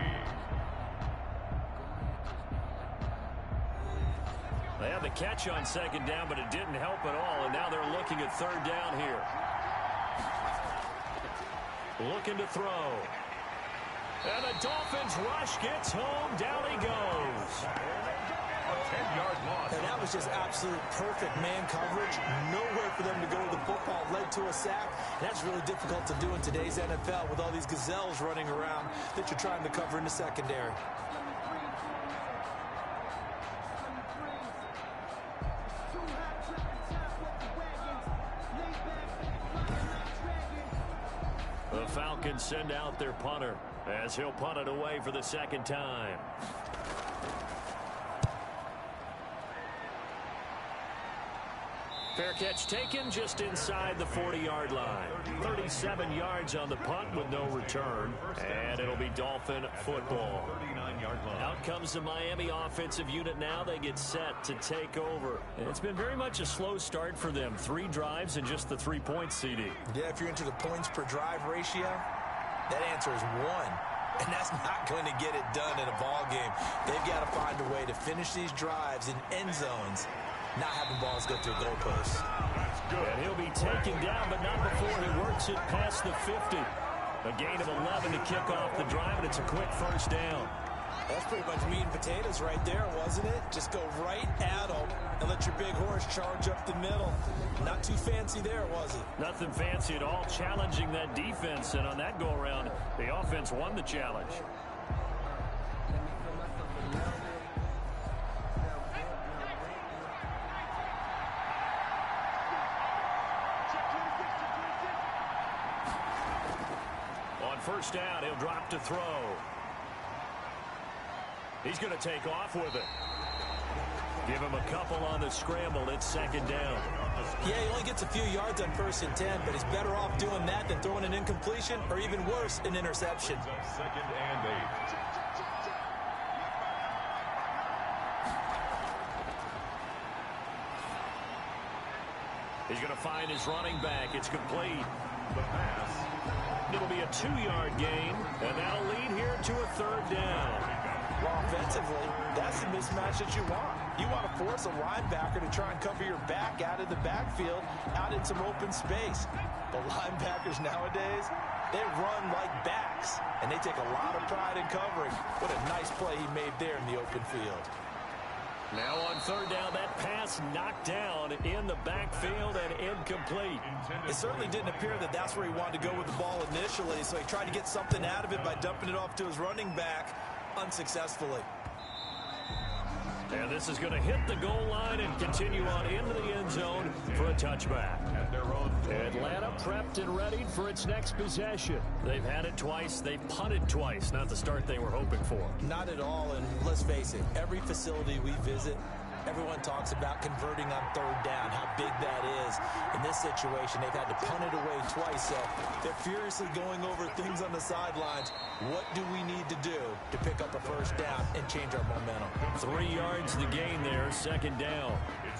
They had the catch on 2nd down, but it didn't help at all, and now they're looking at 3rd down here. Looking to throw. And the Dolphins rush gets home. Down he goes. A 10-yard loss. And that was just absolute perfect man coverage. Nowhere for them to go with the football. Led to a sack. That's really difficult to do in today's NFL with all these gazelles running around that you're trying to cover in the secondary. The Falcons send out their punter as he'll punt it away for the 2nd time. Fair catch taken just inside the 40-yard line. 37 yards on the punt with no return. And it'll be Dolphin football. 39-yard line. Out comes the Miami offensive unit now. They get set to take over. And it's been very much a slow start for them. 3 drives and just the 3 points, CD. Yeah, if you're into the points per drive ratio, that answer is 1. And that's not going to get it done in a ball game. They've got to find a way to finish these drives in end zones, not having balls go through goalposts. That's good. And he'll be taken down, but not before he works it past the 50. A gain of 11 to kick off the drive, and it's a quick 1st down. That's pretty much meat and potatoes right there, wasn't it? Just go right at them and let your big horse charge up the middle. Not too fancy there, was it? Nothing fancy at all, challenging that defense. And on that go-around, the offense won the challenge. On 1st down, he'll drop to throw. He's going to take off with it. Give him a couple on the scramble. It's 2nd down. Yeah, he only gets a few yards on 1st and 10, but he's better off doing that than throwing an incompletion or even worse, an interception. 2nd and 8. He's going to find his running back. It's complete. The pass. It'll be a 2-yard gain, and that'll lead here to a 3rd down. Well, offensively, that's the mismatch that you want. You want to force a linebacker to try and cover your back out of the backfield, out in some open space. But linebackers nowadays, they run like backs, and they take a lot of pride in covering. What a nice play he made there in the open field. Now on 3rd down, that pass knocked down in the backfield and incomplete. It certainly didn't appear that that's where he wanted to go with the ball initially, so he tried to get something out of it by dumping it off to his running back unsuccessfully. And this is going to hit the goal line and continue on into the end zone for a touchback. At their own Atlanta prepped and ready for its next possession. They've had it twice. They've punted twice. Not the start they were hoping for. Not at all, and let's face it, every facility we visit, everyone talks about converting on 3rd down, how big that is. In this situation, they've had to punt it away twice, so they're furiously going over things on the sidelines. What do we need to do to pick up a 1st down and change our momentum? 3 yards the gain there, 2nd down.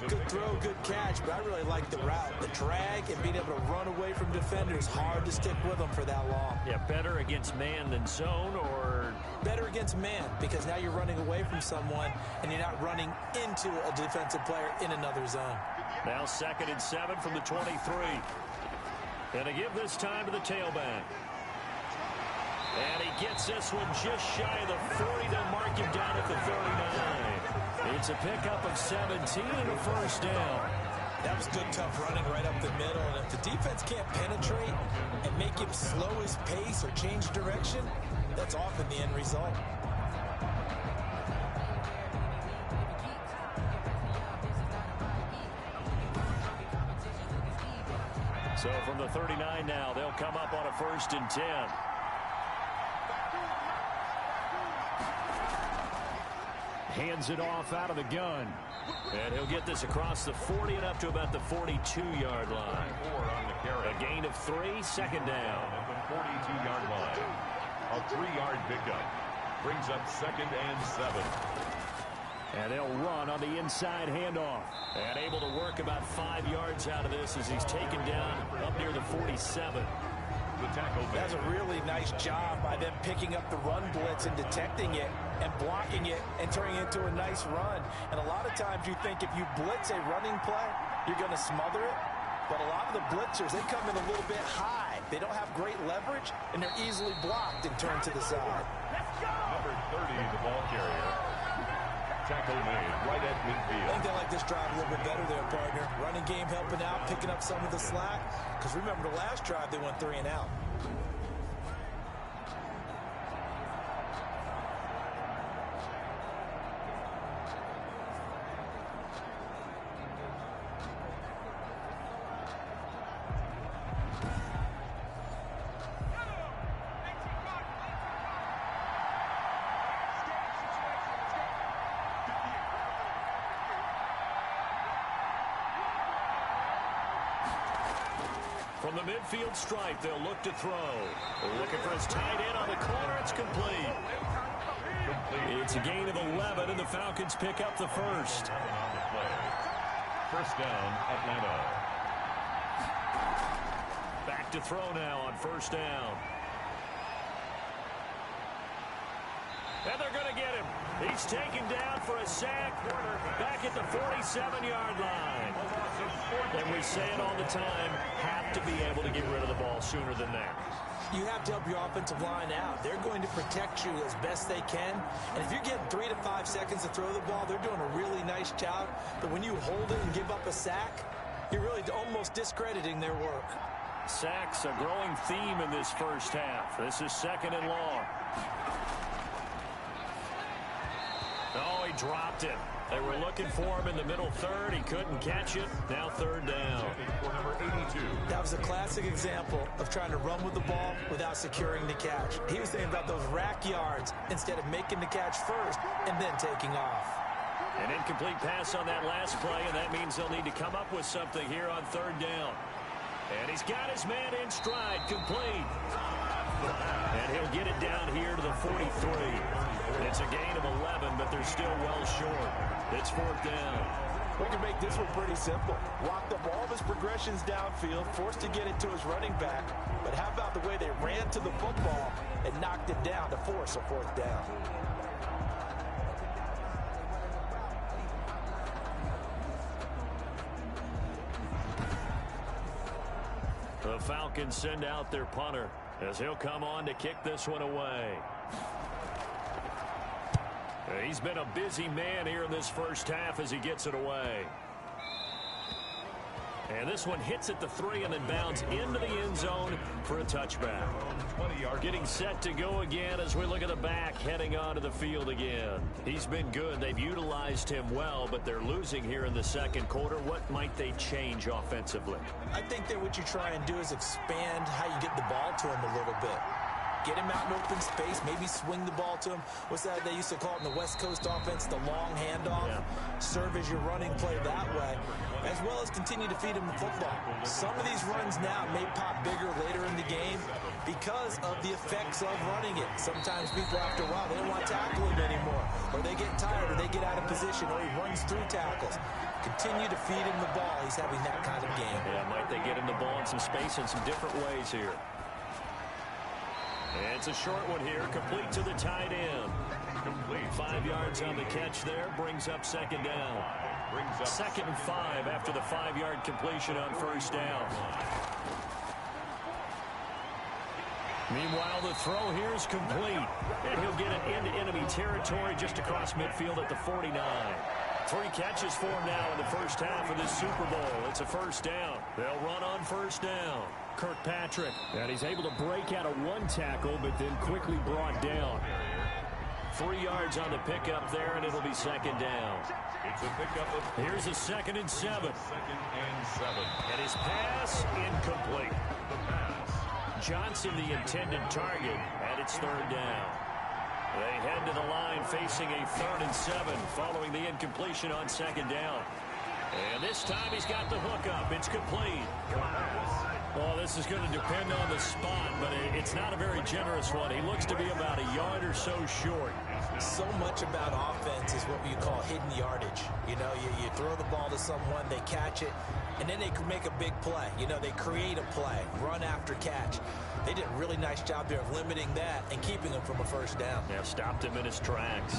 Good throw, good catch, but I really like the route. The drag and being able to run away from defenders, hard to stick with them for that long. Yeah, better against man than zone, or better against man, because now you're running away from someone and you're not running into a defensive player in another zone. Now 2nd and 7 from the 23. And to give this time to the tailback. And he gets this one just shy of the 40. They'll mark him down at the 39. It's a pickup of 17 and a 1st down. That was good, tough running right up the middle. And if the defense can't penetrate and make him slow his pace or change direction, that's often the end result. So from the 39 now, they'll come up on a 1st and 10. Hands it off out of the gun. And he'll get this across the 40 and up to about the 42-yard line. A gain of 3, 2nd down. At the 42-yard line. A 3-yard pickup. Brings up 2nd and 7. And they'll run on the inside handoff. And able to work about 5 yards out of this as he's taken down up near the 47. The tackle. That's a really nice job by them picking up the run blitz and detecting it and blocking it and turning it into a nice run. And a lot of times you think if you blitz a running play, you're going to smother it. But a lot of the blitzers, they come in a little bit high. They don't have great leverage, and they're easily blocked and turned to the side. Number 30, the ball carrier. Tackle made right at midfield. I think they like this drive a little bit better there, partner. Running game helping out, picking up some of the slack. Because remember, the last drive, they went 3 and out. From the midfield stripe, they'll look to throw. Looking for his tight end on the corner. It's complete. It's a gain of 11, and the Falcons pick up the 1st. 1st down, Atlanta. Back to throw now on 1st down. And they're going to get him. He's taken down for a sack back at the 47-yard line. And we say it all the time, have to be able to get rid of the ball sooner than that. You have to help your offensive line out. They're going to protect you as best they can. And if you're getting 3 to 5 seconds to throw the ball, they're doing a really nice job. But when you hold it and give up a sack, you're really almost discrediting their work. Sacks, a growing theme in this first half. This is 2nd and long. Oh, he dropped it. They were looking for him in the middle 3rd. He couldn't catch it. Now 3rd down. For number 82. That was a classic example of trying to run with the ball without securing the catch. He was thinking about those rack yards instead of making the catch first and then taking off. An incomplete pass on that last play, and that means they'll need to come up with something here on 3rd down. And he's got his man in stride, complete. And he'll get it down here to the 43. It's a gain of 11, but they're still well short. It's 4th down. We can make this one pretty simple. Locked up all of his progressions downfield, forced to get it to his running back. But how about the way they ran to the football and knocked it down to force a 4th down? The Falcons send out their punter as he'll come on to kick this one away. He's been a busy man here in this first half as he gets it away. And this one hits at the 3 and then bounds into the end zone for a touchback. 20-yard. Getting set to go again as we look at the back heading onto the field again. He's been good. They've utilized him well, but they're losing here in the 2nd quarter. What might they change offensively? I think that what you try and do is expand how you get the ball to him a little bit. Get him out in open space, maybe swing the ball to him. What's that they used to call it in the West Coast offense, the long handoff? Yeah. Serve as your running play that way, as well as continue to feed him the football. Some of these runs now may pop bigger later in the game because of the effects of running it. Sometimes people, after a while, they don't want to tackle him anymore, or they get tired, or they get out of position, or he runs through tackles. Continue to feed him the ball. He's having that kind of game. Yeah, might they get him the ball in some space in some different ways here. And it's a short one here, complete to the tight end. Complete. 5 yards on the catch there, brings up 2nd down. 2nd and 5 after the 5-yard completion on 1st down. Meanwhile, the throw here is complete. And he'll get it into enemy territory just across midfield at the 49. 3 catches for him now in the first half of this Super Bowl. It's a first down. They'll run on first down. Kirkpatrick. And he's able to break out of 1 tackle, but then quickly brought down. 3 yards on the pickup there, and it'll be second down. It's a pickup of... Here's a 2nd and 7. 2nd and 7. And his pass incomplete. The pass. Johnson the intended target, and it's 3rd down. They head to the line facing a 3rd and 7 following the incompletion on 2nd down. And this time he's got the hook up. It's complete. Well, this is going to depend on the spot, but it's not a very generous one. He looks to be about a yard or so short. So much about offense is what you call hidden yardage. You know, you throw the ball to someone, they catch it, and then they can make a big play. You know, they create a play, run after catch. They did a really nice job there of limiting that and keeping him from a first down. Yeah, stopped him in his tracks.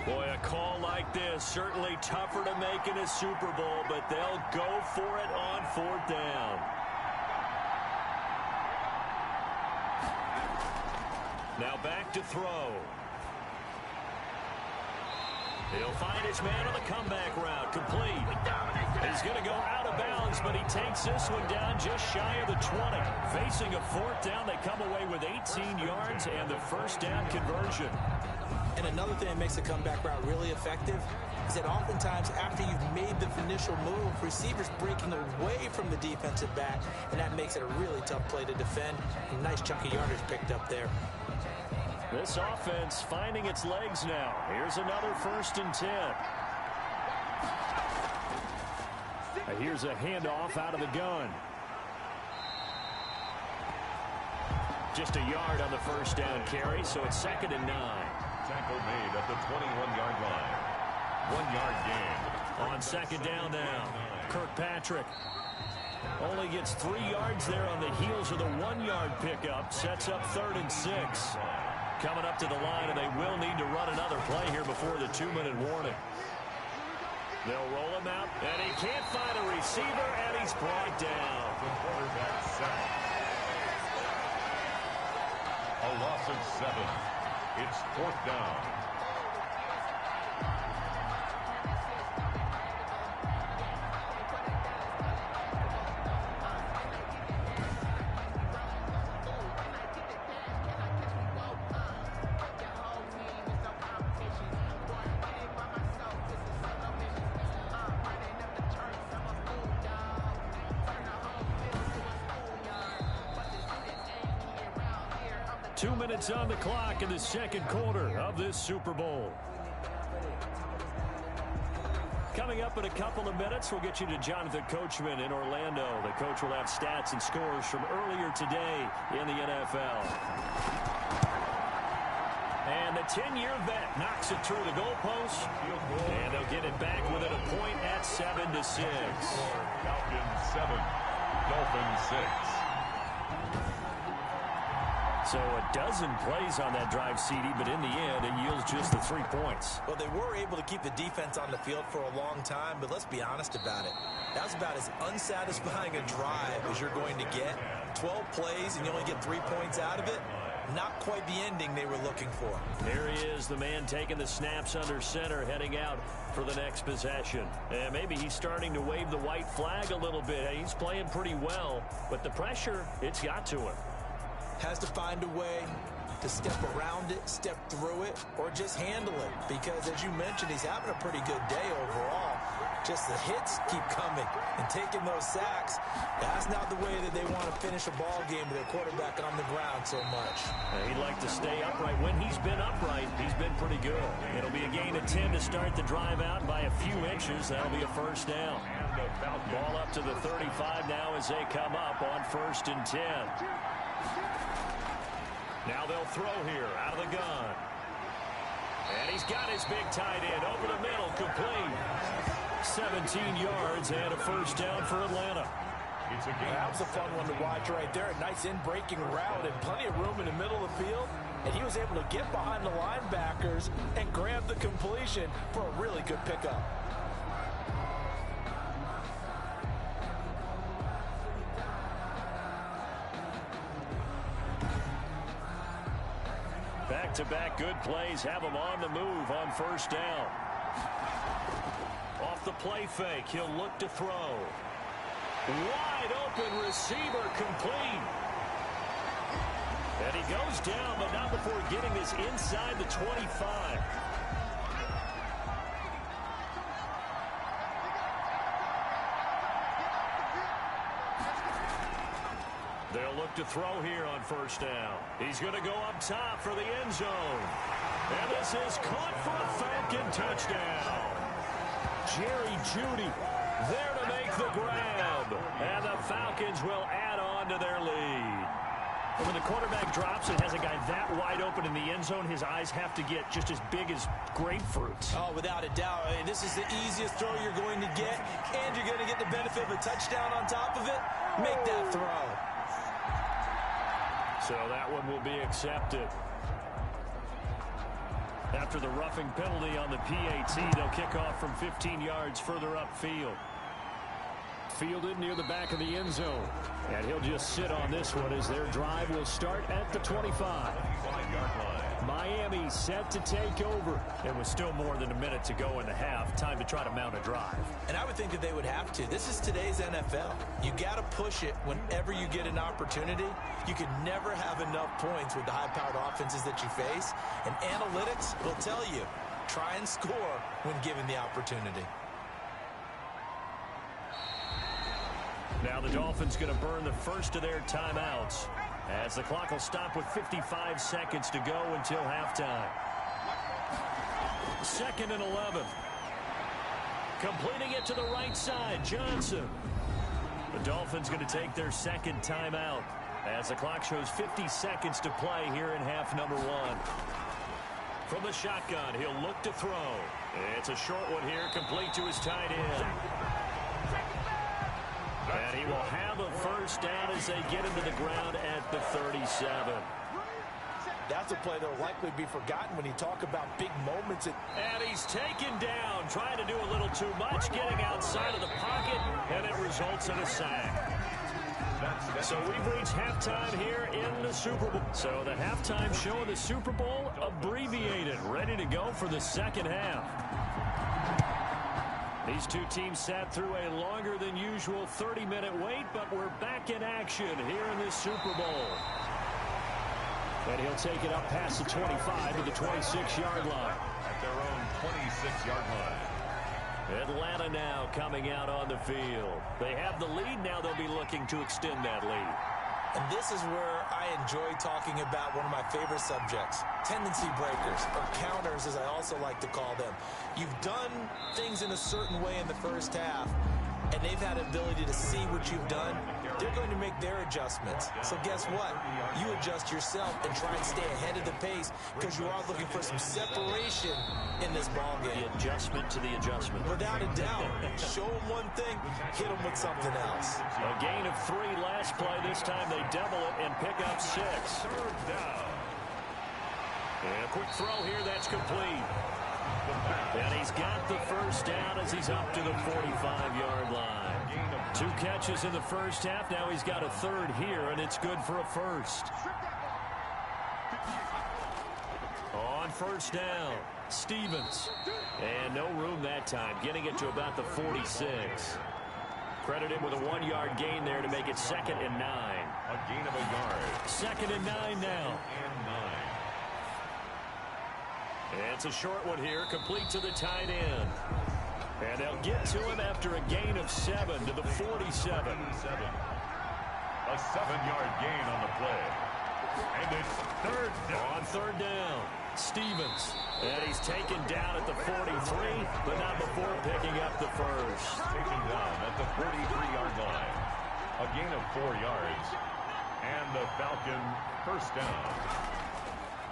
Boy, a call like this, certainly tougher to make in a Super Bowl, but they'll go for it on 4th down. Now back to throw. He'll find his man on the comeback route, complete. He's going to go out of bounds, but he takes this one down just shy of the 20. Facing a 4th down, they come away with 18 yards and the first down conversion. And another thing that makes a comeback route really effective is that oftentimes after you've made the initial move, receivers breaking away from the defensive back, and that makes it a really tough play to defend. A nice chunk of yardage picked up there. This offense finding its legs now. Here's another 1st and 10. Here's a handoff out of the gun. Just a yard on the first down carry, so it's 2nd and 9. Tackle made at the 21-yard line. 1-yard gain. On 2nd down now, Kirkpatrick only gets 3 yards there on the heels of the 1-yard pickup. Sets up 3rd and 6. Coming up to the line, and they will need to run another play here before the 2-minute warning. They'll roll him out, and he can't find a receiver, and he's brought down. The quarterback sack. A loss of 7. It's 4th down. Minutes on the clock in the 2nd quarter of this Super Bowl. Coming up in a couple of minutes, we'll get you to Jonathan Coachman in Orlando. The coach will have stats and scores from earlier today in the NFL. And the 10-year vet knocks it through the goalpost, and they'll get it back within a point at 7-6. Falcons 7, Dolphins 6. So a dozen plays on that drive, CD, but in the end, it yields just the 3 points. Well, they were able to keep the defense on the field for a long time, but let's be honest about it. That was about as unsatisfying a drive as you're going to get. 12 plays, and you only get 3 points out of it. Not quite the ending they were looking for. There he is, the man taking the snaps under center, heading out for the next possession. And maybe he's starting to wave the white flag a little bit. He's playing pretty well, but the pressure, it's got to him. Has to find a way to step around it, step through it, or just handle it. Because, as you mentioned, he's having a pretty good day overall. Just the hits keep coming and taking those sacks. That's not the way that they want to finish a ball game with their quarterback on the ground so much. He'd like to stay upright. When he's been upright, he's been pretty good. It'll be a gain of 10 to start the drive out. By a few inches, that'll be a first down. Ball up to the 35 now as they come up on 1st and 10. Now they'll throw here out of the gun. And he's got his big tight end over the middle, complete. 17 yards and a first down for Atlanta. That was a fun one to watch right there. A nice in-breaking route and plenty of room in the middle of the field. And he was able to get behind the linebackers and grab the completion for a really good pickup. Back-to-back good plays have him on the move on first down. Off the play fake, he'll look to throw. Wide open receiver complete. And he goes down, but not before getting this inside the 25. They'll look to throw here on first down. He's going to go up top for the end zone. And this is caught for a Falcon touchdown. Jerry Jeudy there to make the grab. And the Falcons will add on to their lead. When the quarterback drops and has a guy that wide open in the end zone, his eyes have to get just as big as grapefruits. Oh, without a doubt. I mean, this is the easiest throw you're going to get, and you're going to get the benefit of a touchdown on top of it. Make that throw. So that one will be accepted. After the roughing penalty on the PAT, they'll kick off from 15 yards further upfield. Fielded near the back of the end zone. And he'll just sit on this one as their drive will start at the 25. Miami set to take over. It was still more than a minute to go in the half. Time to try to mount a drive. And I would think that they would have to. This is today's NFL. You got to push it whenever you get an opportunity. You can never have enough points with the high-powered offenses that you face. And analytics will tell you, try and score when given the opportunity. Now the Dolphins going to burn the first of their timeouts as the clock will stop with 55 seconds to go until halftime. 2nd and 11. Completing it to the right side, Johnson. The Dolphins going to take their second timeout as the clock shows 50 seconds to play here in half number 1. From the shotgun, he'll look to throw. It's a short one here, complete to his tight end. And he will have a first down as they get him to the ground at the 37. That's a play that will likely be forgotten when you talk about big moments. And he's taken down, trying to do a little too much, getting outside of the pocket, and it results in a sack. So we've reached halftime here in the Super Bowl. So the halftime show of the Super Bowl abbreviated, ready to go for the second half. These two teams sat through a longer than usual 30-minute wait, but we're back in action here in this Super Bowl. And he'll take it up past the 25 to the 26-yard line. At their own 26-yard line. Atlanta now coming out on the field. They have the lead. Now they'll be looking to extend that lead. And this is where I enjoy talking about one of my favorite subjects, tendency breakers, or counters as I also like to call them. You've done things in a certain way in the first half, and they've had an ability to see what you've done. They're going to make their adjustments. So guess what? You adjust yourself and try and stay ahead of the pace because you are looking for some separation in this ball game. The adjustment to the adjustment. Without a doubt. Show them one thing, hit them with something else. A gain of 3 last play. This time they double it and pick up 6. Third down. And a quick throw here. That's complete. And he's got the first down as he's up to the 45-yard line. 2 catches in the first half. Now he's got a third here, and it's good for a first. On first down, Stevens. And no room that time, getting it to about the 46. Credit him with a 1-yard gain there to make it 2nd and 9. A gain of a yard. 2nd and 9 now. It's a short one here, complete to the tight end. And they'll get to him after a gain of 7 to the 47. A 7-yard gain on the play. And it's third down. On third down, Stevens. And he's taken down at the 43, but not before picking up the first. Taken down at the 43-yard line. A gain of 4 yards. And the Falcon first down.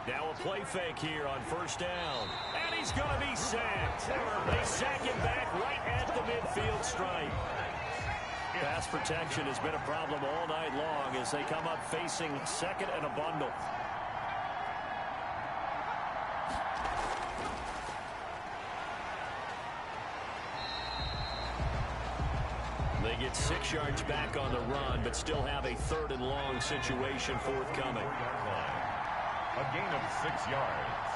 Now a play fake here on first down. And he's going to be sacked. They sack him back right at the midfield stripe. Pass protection has been a problem all night long as they come up facing 2nd and a bundle. They get 6 yards back on the run, but still have a 3rd and long situation forthcoming. A gain of 6 yards.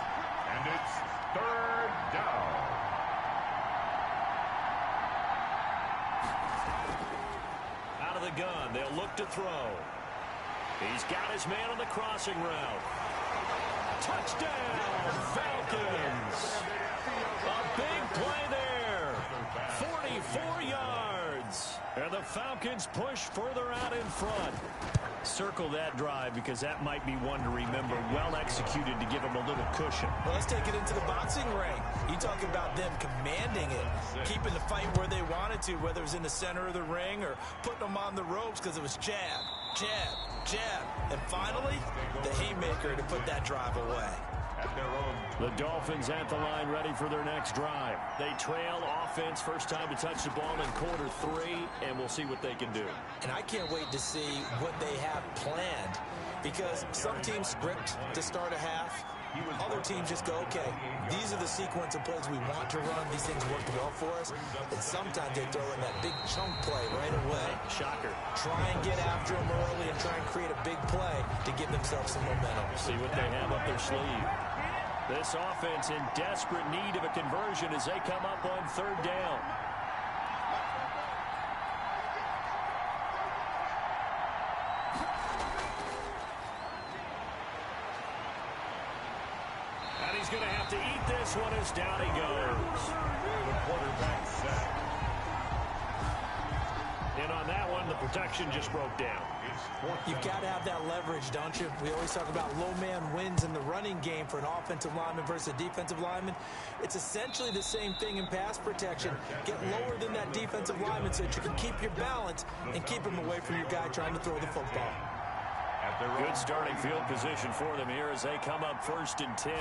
And it's 3rd down. Out of the gun, they'll look to throw. He's got his man on the crossing route. Touchdown, Falcons. A big play there. 44 yards. And the Falcons push further out in front. Circle that drive because that might be one to remember. Well executed to give them a little cushion. Well, let's take it into the boxing ring. You talk about them commanding it, keeping the fight where they wanted to, whether it was in the center of the ring or putting them on the ropes because it was jab, jab, jab. And finally, the haymaker to put that drive away. The Dolphins at the line ready for their next drive. They trail offense, first time to touch the ball in Q3, and we'll see what they can do. And I can't wait to see what they have planned because some teams script to start a half. Other teams just go, okay, these are the sequence of plays we want to run. These things work well for us. And sometimes they throw in that big chunk play right away. Shocker. Try and get after them early and try and create a big play to give themselves some momentum. See what they have up their sleeve. This offense in desperate need of a conversion as they come up on 3rd down. And he's going to have to eat this one as down he goes. The quarterback set. And on that one, the protection just broke down. You've got to have that leverage, don't you? We always talk about low man wins in the running game for an offensive lineman versus a defensive lineman. It's essentially the same thing in pass protection. Get lower than that defensive lineman so that you can keep your balance and keep him away from your guy trying to throw the football. Good starting field position for them here as they come up 1st and 10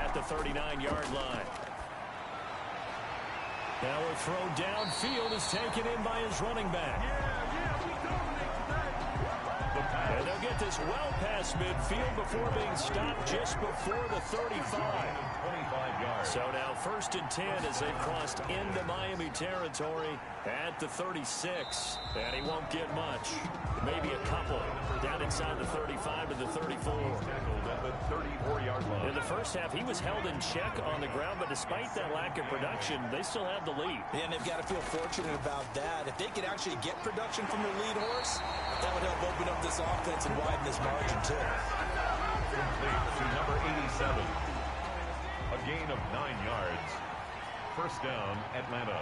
at the 39-yard line. Now a throw downfield is taken in by his running back. And they'll get this well past midfield before being stopped just before the 35. So now 1st and 10 as they've crossed into Miami territory at the 36. And he won't get much. Maybe a couple down inside the 35 to the 34. In the first half, he was held in check on the ground, but despite that lack of production, they still have the lead. Yeah, and they've got to feel fortunate about that. If they could actually get production from their lead horse, that would help open up this offense and widen this margin, too. Complete to number 87. A gain of 9 yards. 1st down, Atlanta.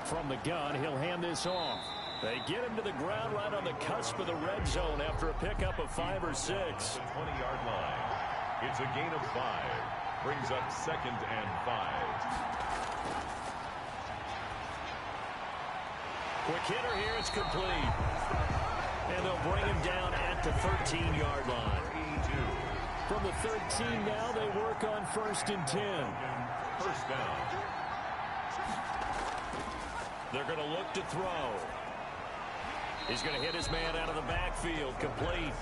From the gun, he'll hand this off. They get him to the ground right on the cusp of the red zone after a pickup of 5 or 6. The 20-yard line. It's a gain of 5. Brings up 2nd and 5. Quick hitter here, it's complete. And they'll bring him down at the 13-yard line. From the 13 now, they work on 1st and 10. 1st down. They're going to look to throw. He's going to hit his man out of the backfield, complete.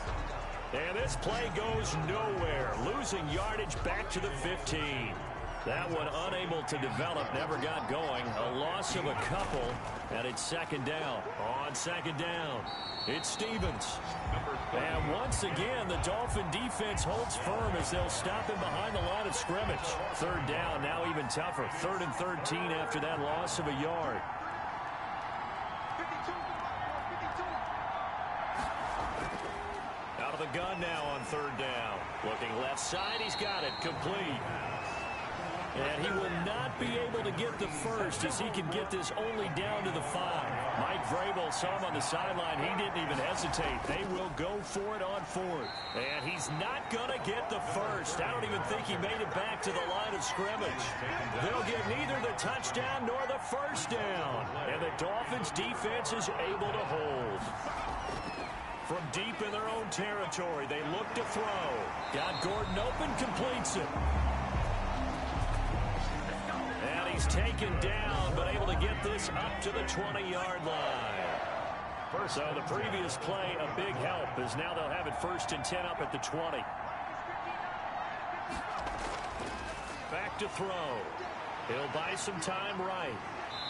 And this play goes nowhere. Losing yardage back to the 15. That one unable to develop, never got going. A loss of a couple, and it's 2nd down. On 2nd down, it's Stevens. And once again, the Dolphin defense holds firm as they'll stop him behind the line of scrimmage. 3rd down, now even tougher. 3rd and 13 after that loss of a yard. Out of the gun now on 3rd down. Looking left side, he's got it, complete. And he will not be able to get the first as he can get this only down to the 5. Mike Vrabel saw him on the sideline. He didn't even hesitate. They will go for it on 4th. And he's not going to get the first. I don't even think he made it back to the line of scrimmage. They'll get neither the touchdown nor the 1st down. And the Dolphins defense is able to hold. From deep in their own territory, they look to throw. Got Gordon open, completes it. And he's taken down, but able to get this up to the 20-yard line. So the previous play, a big help, as now they'll have it 1st and 10 up at the 20. Back to throw. He'll buy some time right.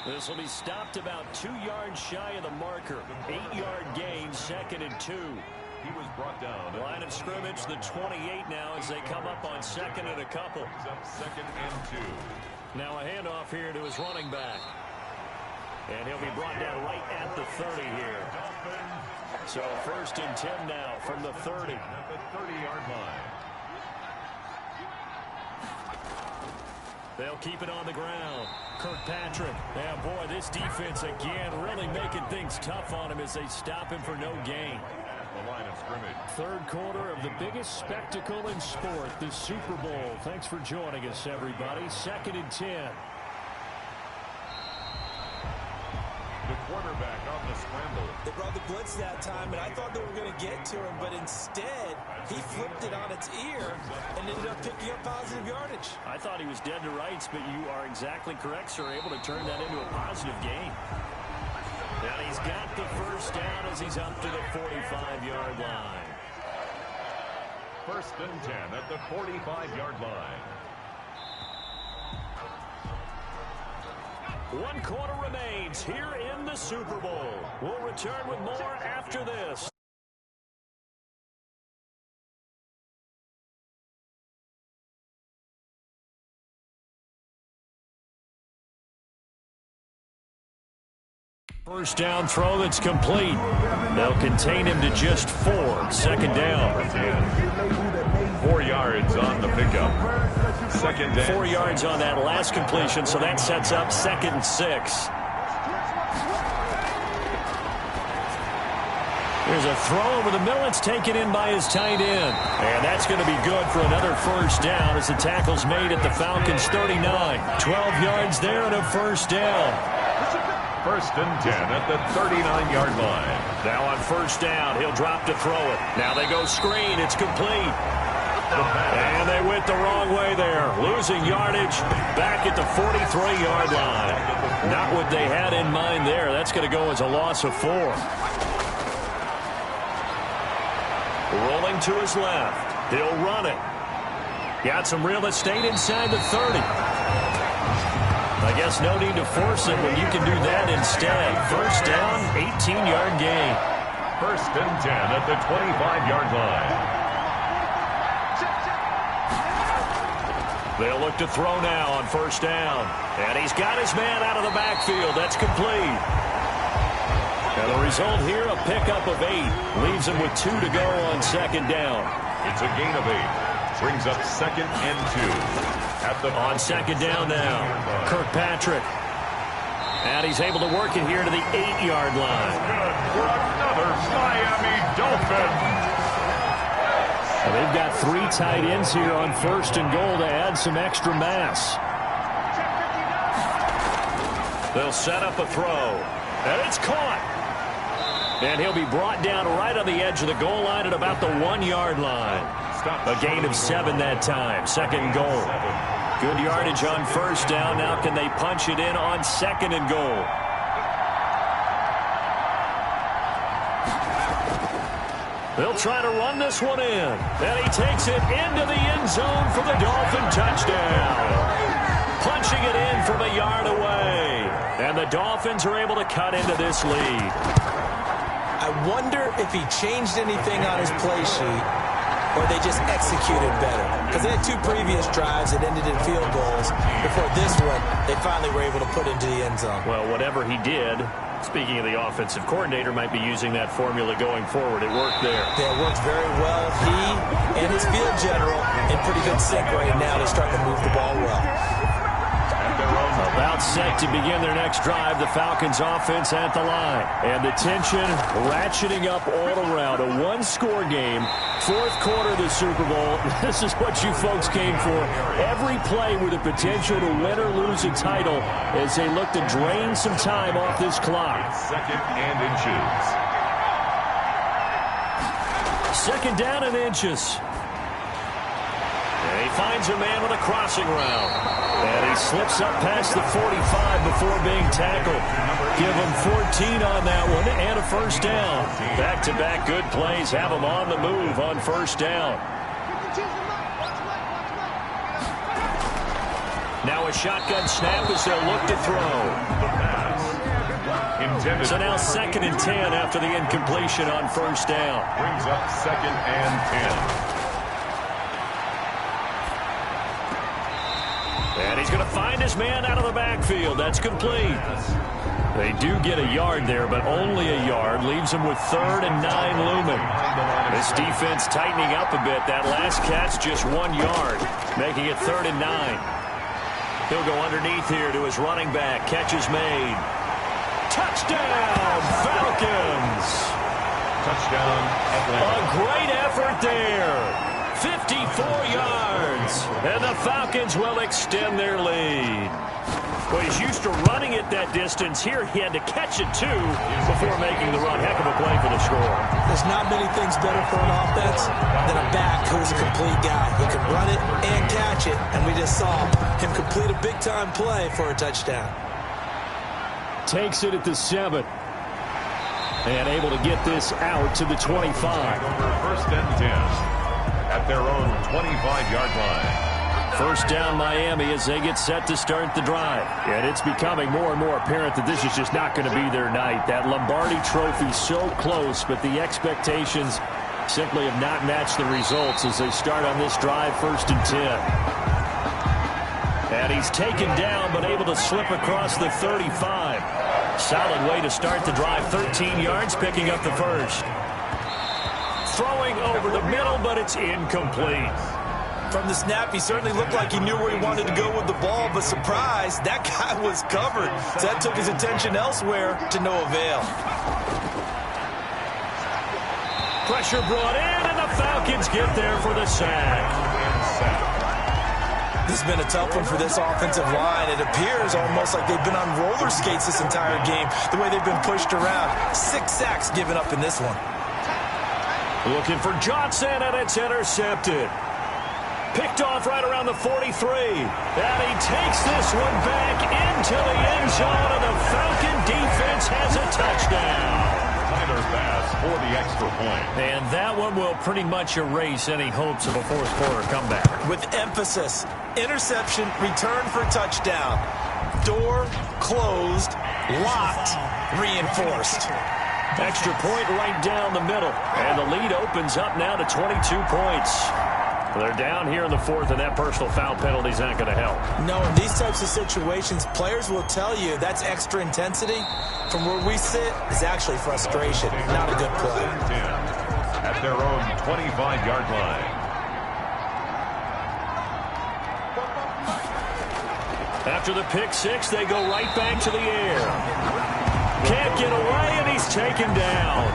This will be stopped about 2 yards shy of the marker. 8-yard gain, 2nd and 2. He was brought down. Line of scrimmage, the 28 now as they come up on second and a couple. Second and 2. Now a handoff here to his running back. And he'll be brought down right at the 30 here. So first and 10 now from the 30. At the 30-yard line. They'll keep it on the ground. Kirkpatrick. Yeah, boy, this defense again really making things tough on him as they stop him for no gain. The line of scrimmage. Third quarter of the biggest spectacle in sport, the Super Bowl. Thanks for joining us, everybody. Second and 10. The quarterback on the scramble. They brought the blitz that time, and I thought they were going to get to him, but instead, he flipped it on its ear and ended up picking up positive yardage. I thought he was dead to rights, but you are exactly correct, sir. Able to turn that into a positive gain. Now he's got the first down as he's up to the 45-yard line. First and 10 at the 45-yard line. 1 quarter remains here in the Super Bowl. We'll return with more after this. First down throw that's complete. They'll contain him to just 4. Second down. 4 yards on the pickup. Second down. 4 yards on that last completion, so that sets up second and 6. There's a throw over the middle. It's taken in by his tight end. And that's going to be good for another first down as the tackle's made at the Falcons' 39. 12 yards there and a first down. First and 10 at the 39-yard line. Now on first down, he'll drop to throw it. Now they go screen. It's complete. And they went the wrong way there. Losing yardage back at the 43-yard line. Not what they had in mind there. That's going to go as a loss of 4. Rolling to his left. He'll run it. Got some real estate inside the 30. I guess no need to force it when you can do that instead. First down, 18-yard gain. First and 10 at the 25-yard line. They'll look to throw now on first down. And he's got his man out of the backfield. That's complete. And the result here, a pickup of 8. Leaves him with 2 to go on second down. It's a gain of 8. Brings up second and 2. On second down now, Kirkpatrick. And he's able to work it here to the 8-yard line. Good for another Miami Dolphin. Well, they've got 3 tight ends here on first and goal to add some extra mass. They'll set up a throw. And it's caught. And he'll be brought down right on the edge of the goal line at about the 1-yard line. A gain of 7 that time. Second goal. Good yardage on first down. Now can they punch it in on second and goal? They'll try to run this one in. And he takes it into the end zone for the Dolphin touchdown. Punching it in from a yard away. And the Dolphins are able to cut into this lead. I wonder if he changed anything on his play sheet, or they just executed better. Because they had 2 previous drives that ended in field goals. Before this one, they finally were able to put into the end zone. Well, whatever he did, speaking of the offensive coordinator, might be using that formula going forward. It worked there. Yeah, it worked very well. He and his field general in pretty good sync right now. They're starting to move the ball well. About set to begin their next drive, the Falcons offense at the line. And the tension ratcheting up all around. A 1-score game. 4th quarter of the Super Bowl. This is what you folks came for. Every play with the potential to win or lose a title as they look to drain some time off this clock. Second and inches. Second down and inches. And he finds a man with a crossing route. And he slips up past the 45 before being tackled. Give him 14 on that one and a first down. Back-to-back good plays have him on the move on first down. Now a shotgun snap as they'll look to throw. Intended. So now 2nd and 10 after the incompletion on first down. Brings up 2nd and 10. And he's going to find his man out of the backfield. That's complete. They do get a yard there, but only a yard. Leaves him with 3rd and 9 looming. This defense tightening up a bit. That last catch just 1 yard, making it 3rd and 9. He'll go underneath here to his running back. Catch is made. Touchdown, Falcons! Touchdown, Atlanta. A great effort there. 54 yards. And the Falcons will extend their lead. Well, he's used to running it that distance. Here he had to catch it, too, before making the run. Heck of a play for the score. There's not many things better for an offense than a back who's a complete guy. He can run it and catch it, and we just saw him complete a big-time play for a touchdown. Takes it at the 7. And able to get this out to the 25. Over 1st and 10 at their own 25-yard line. First down Miami as they get set to start the drive. And it's becoming more and more apparent that this is just not going to be their night. That Lombardi trophy so close, but the expectations simply have not matched the results as they start on this drive 1st and 10. And he's taken down but able to slip across the 35. Solid way to start the drive. 13 yards, picking up the first. Throwing over the middle, but it's incomplete. From the snap, he certainly looked like he knew where he wanted to go with the ball, but surprise, that guy was covered. So that took his attention elsewhere to no avail. Pressure brought in, and the Falcons get there for the sack. This has been a tough one for this offensive line. It appears almost like they've been on roller skates this entire game, the way they've been pushed around. 6 sacks given up in this one. Looking for Johnson, and it's intercepted. Picked off right around the 43. And he takes this one back into the end zone, and the Falcon defense has a touchdown. Tyler's pass for the extra point. And that one will pretty much erase any hopes of a fourth-quarter comeback. With emphasis, interception, return for touchdown. Door closed, locked, reinforced. Extra point right down the middle. And the lead opens up now to 22 points. They're down here in the 4th, and that personal foul penalty is not going to help. No, in these types of situations, players will tell you that's extra intensity. From where we sit, it's actually frustration, not a good play. At their own 25-yard line. After the pick 6, they go right back to the air. Can't get away, and he's taken down.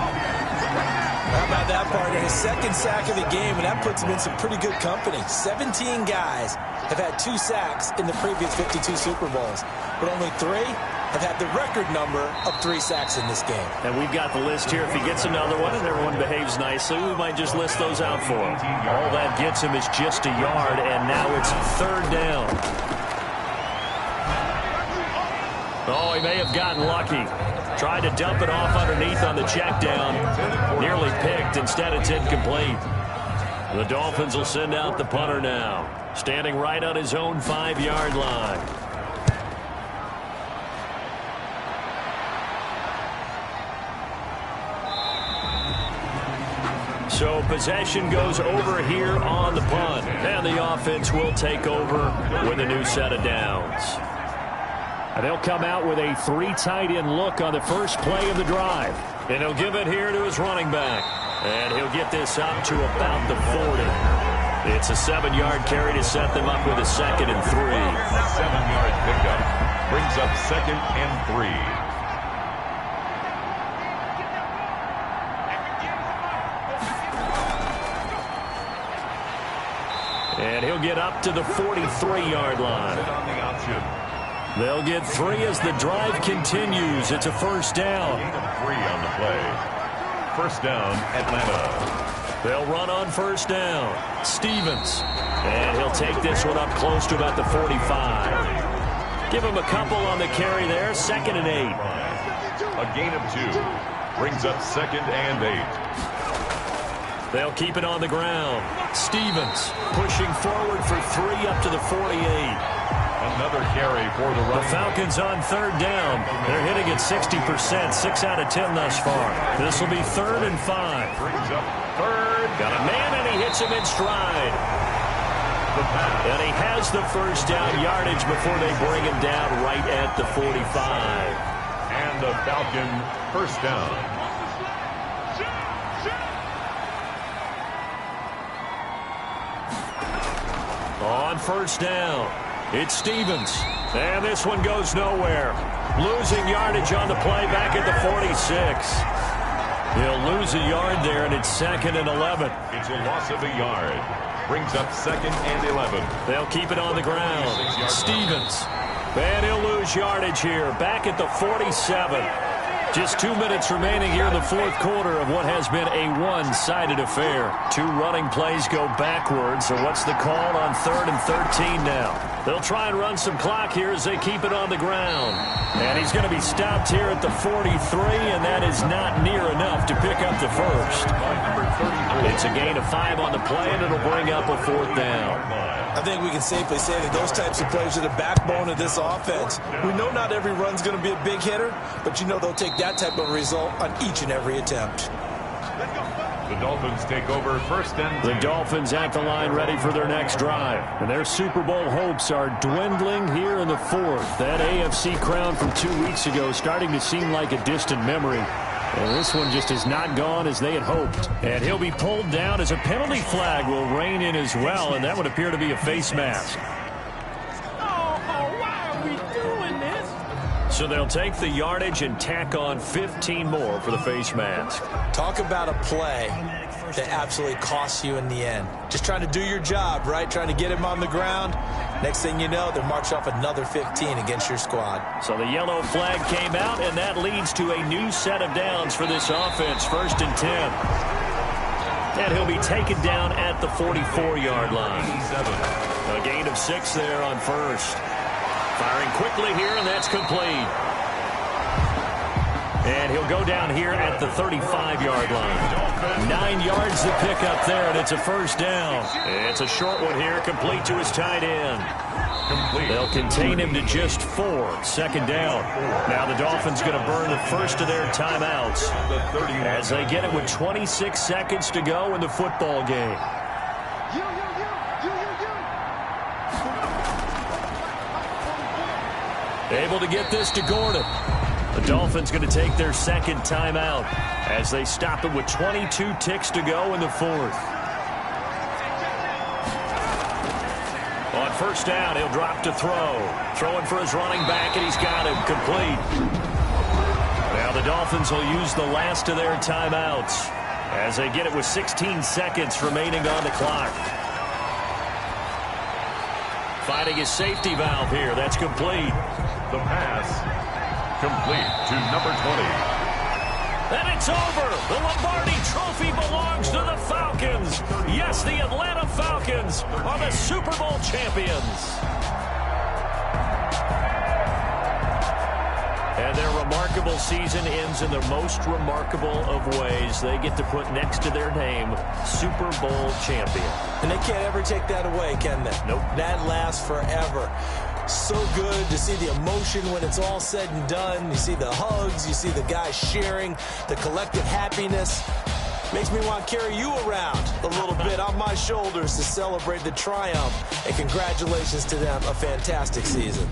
How about that part? His 2nd sack of the game, and that puts him in some pretty good company. 17 guys have had 2 sacks in the previous 52 Super Bowls, but only 3 have had the record number of 3 sacks in this game. And we've got the list here. If he gets another one and everyone behaves nicely, we might just list those out for him. All that gets him is just a yard, and now it's 3rd down. Oh, he may have gotten lucky. Tried to dump it off underneath on the check down. Nearly picked. Instead, it's incomplete. The Dolphins will send out the punter now. Standing right on his own 5-yard line. So possession goes over here on the punt. And the offense will take over with a new set of downs. And they'll come out with a 3 tight end look on the first play of the drive. And he'll give it here to his running back. And he'll get this up to about the 40. It's a 7-yard carry to set them up with a 2nd and 3. A 7-yard pickup brings up 2nd and 3. And he'll get up to the 43-yard line. On the option. They'll get 3 as the drive continues. It's a first down. 3 on the play. First down, Atlanta. They'll run on first down. Stevens. And he'll take this one up close to about the 45. Give him a couple on the carry there. 2nd and 8. A gain of 2. Brings up 2nd and 8. They'll keep it on the ground. Stevens pushing forward for 3 up to the 48. On Another carry for the The Falcons on third down. They're hitting at 60%, 6 out of 10 thus far. This will be 3rd and 5. Brings up third. Got a man, and he hits him in stride. And he has the first down yardage before they bring him down right at the 45. And the Falcon first down. On first down, it's Stevens. And this one goes nowhere. Losing yardage on the play back at the 46. He'll lose a yard there, and it's 2nd and 11. It's a loss of a yard. Brings up 2nd and 11. They'll keep it on the ground. Stevens. And he'll lose yardage here. Back at the 47. Just 2 minutes remaining here in the fourth quarter of what has been a one-sided affair. 2 running plays go backwards. So what's the call on 3rd and 13 now? They'll try and run some clock here as they keep it on the ground. And he's going to be stopped here at the 43, and that is not near enough to pick up the first. It's a gain of 5 on the play, and it'll bring up a 4th down. I think we can safely say that those types of plays are the backbone of this offense. We know not every run's going to be a big hitter, but you know they'll take that type of result on each and every attempt. The Dolphins take over 1st and 10. The Dolphins at the line ready for their next drive. And their Super Bowl hopes are dwindling here in the 4th. That AFC crown from 2 weeks ago starting to seem like a distant memory. And this one just has not gone as they had hoped. And he'll be pulled down as a penalty flag will rein in as well, and that would appear to be a face mask. Why are we doing this? So they'll take the yardage and tack on 15 more for the face mask. Talk about a play that absolutely costs you in the end. Just trying to do your job, right? Trying to get him on the ground. Next thing you know, they'll march off another 15 against your squad. So the yellow flag came out, and that leads to a new set of downs for this offense. 1st and 10. And he'll be taken down at the 44-yard line. A gain of 6 there on first. Firing quickly here, and that's complete. And he'll go down here at the 35-yard line. 9 yards to pick up there, and it's a first down. It's a short one here, complete to his tight end. They'll contain him to just 4. 2nd down. Now the Dolphins going to burn the first of their timeouts as they get it with 26 seconds to go in the football game. Able to get this to Gordon. The Dolphins going to take their 2nd timeout as they stop it with 22 ticks to go in the 4th. On first down, he'll drop to throw. Throwing for his running back, and he's got him complete. Now the Dolphins will use the last of their timeouts as they get it with 16 seconds remaining on the clock. Finding his safety valve here. That's complete. The pass complete to number 20. And it's over. The Lombardi Trophy belongs to the Falcons. Yes, the Atlanta Falcons are the Super Bowl champions. And their remarkable season ends in the most remarkable of ways. They get to put next to their name, Super Bowl champion. And they can't ever take that away, can they? Nope. That lasts forever. So good to see the emotion when it's all said and done. You see the hugs, you see the guys sharing, the collective happiness. Makes me want to carry you around a little bit on my shoulders to celebrate the triumph. And congratulations to them, a fantastic season.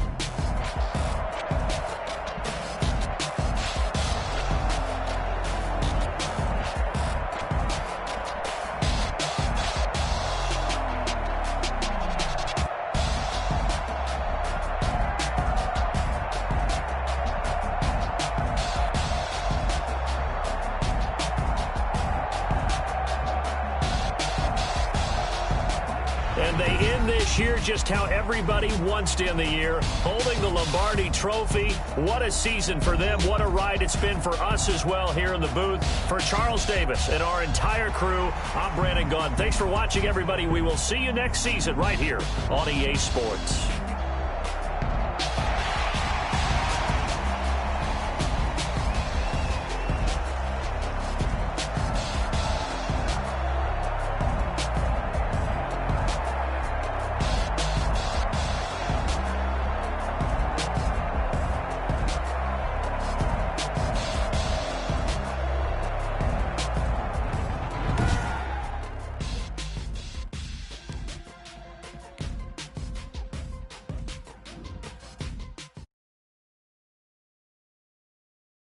And they end this year just how everybody wants to end the year, holding the Lombardi Trophy. What a season for them. What a ride it's been for us as well here in the booth. For Charles Davis and our entire crew, I'm Brandon Gaudin. Thanks for watching, everybody. We will see you next season right here on EA Sports.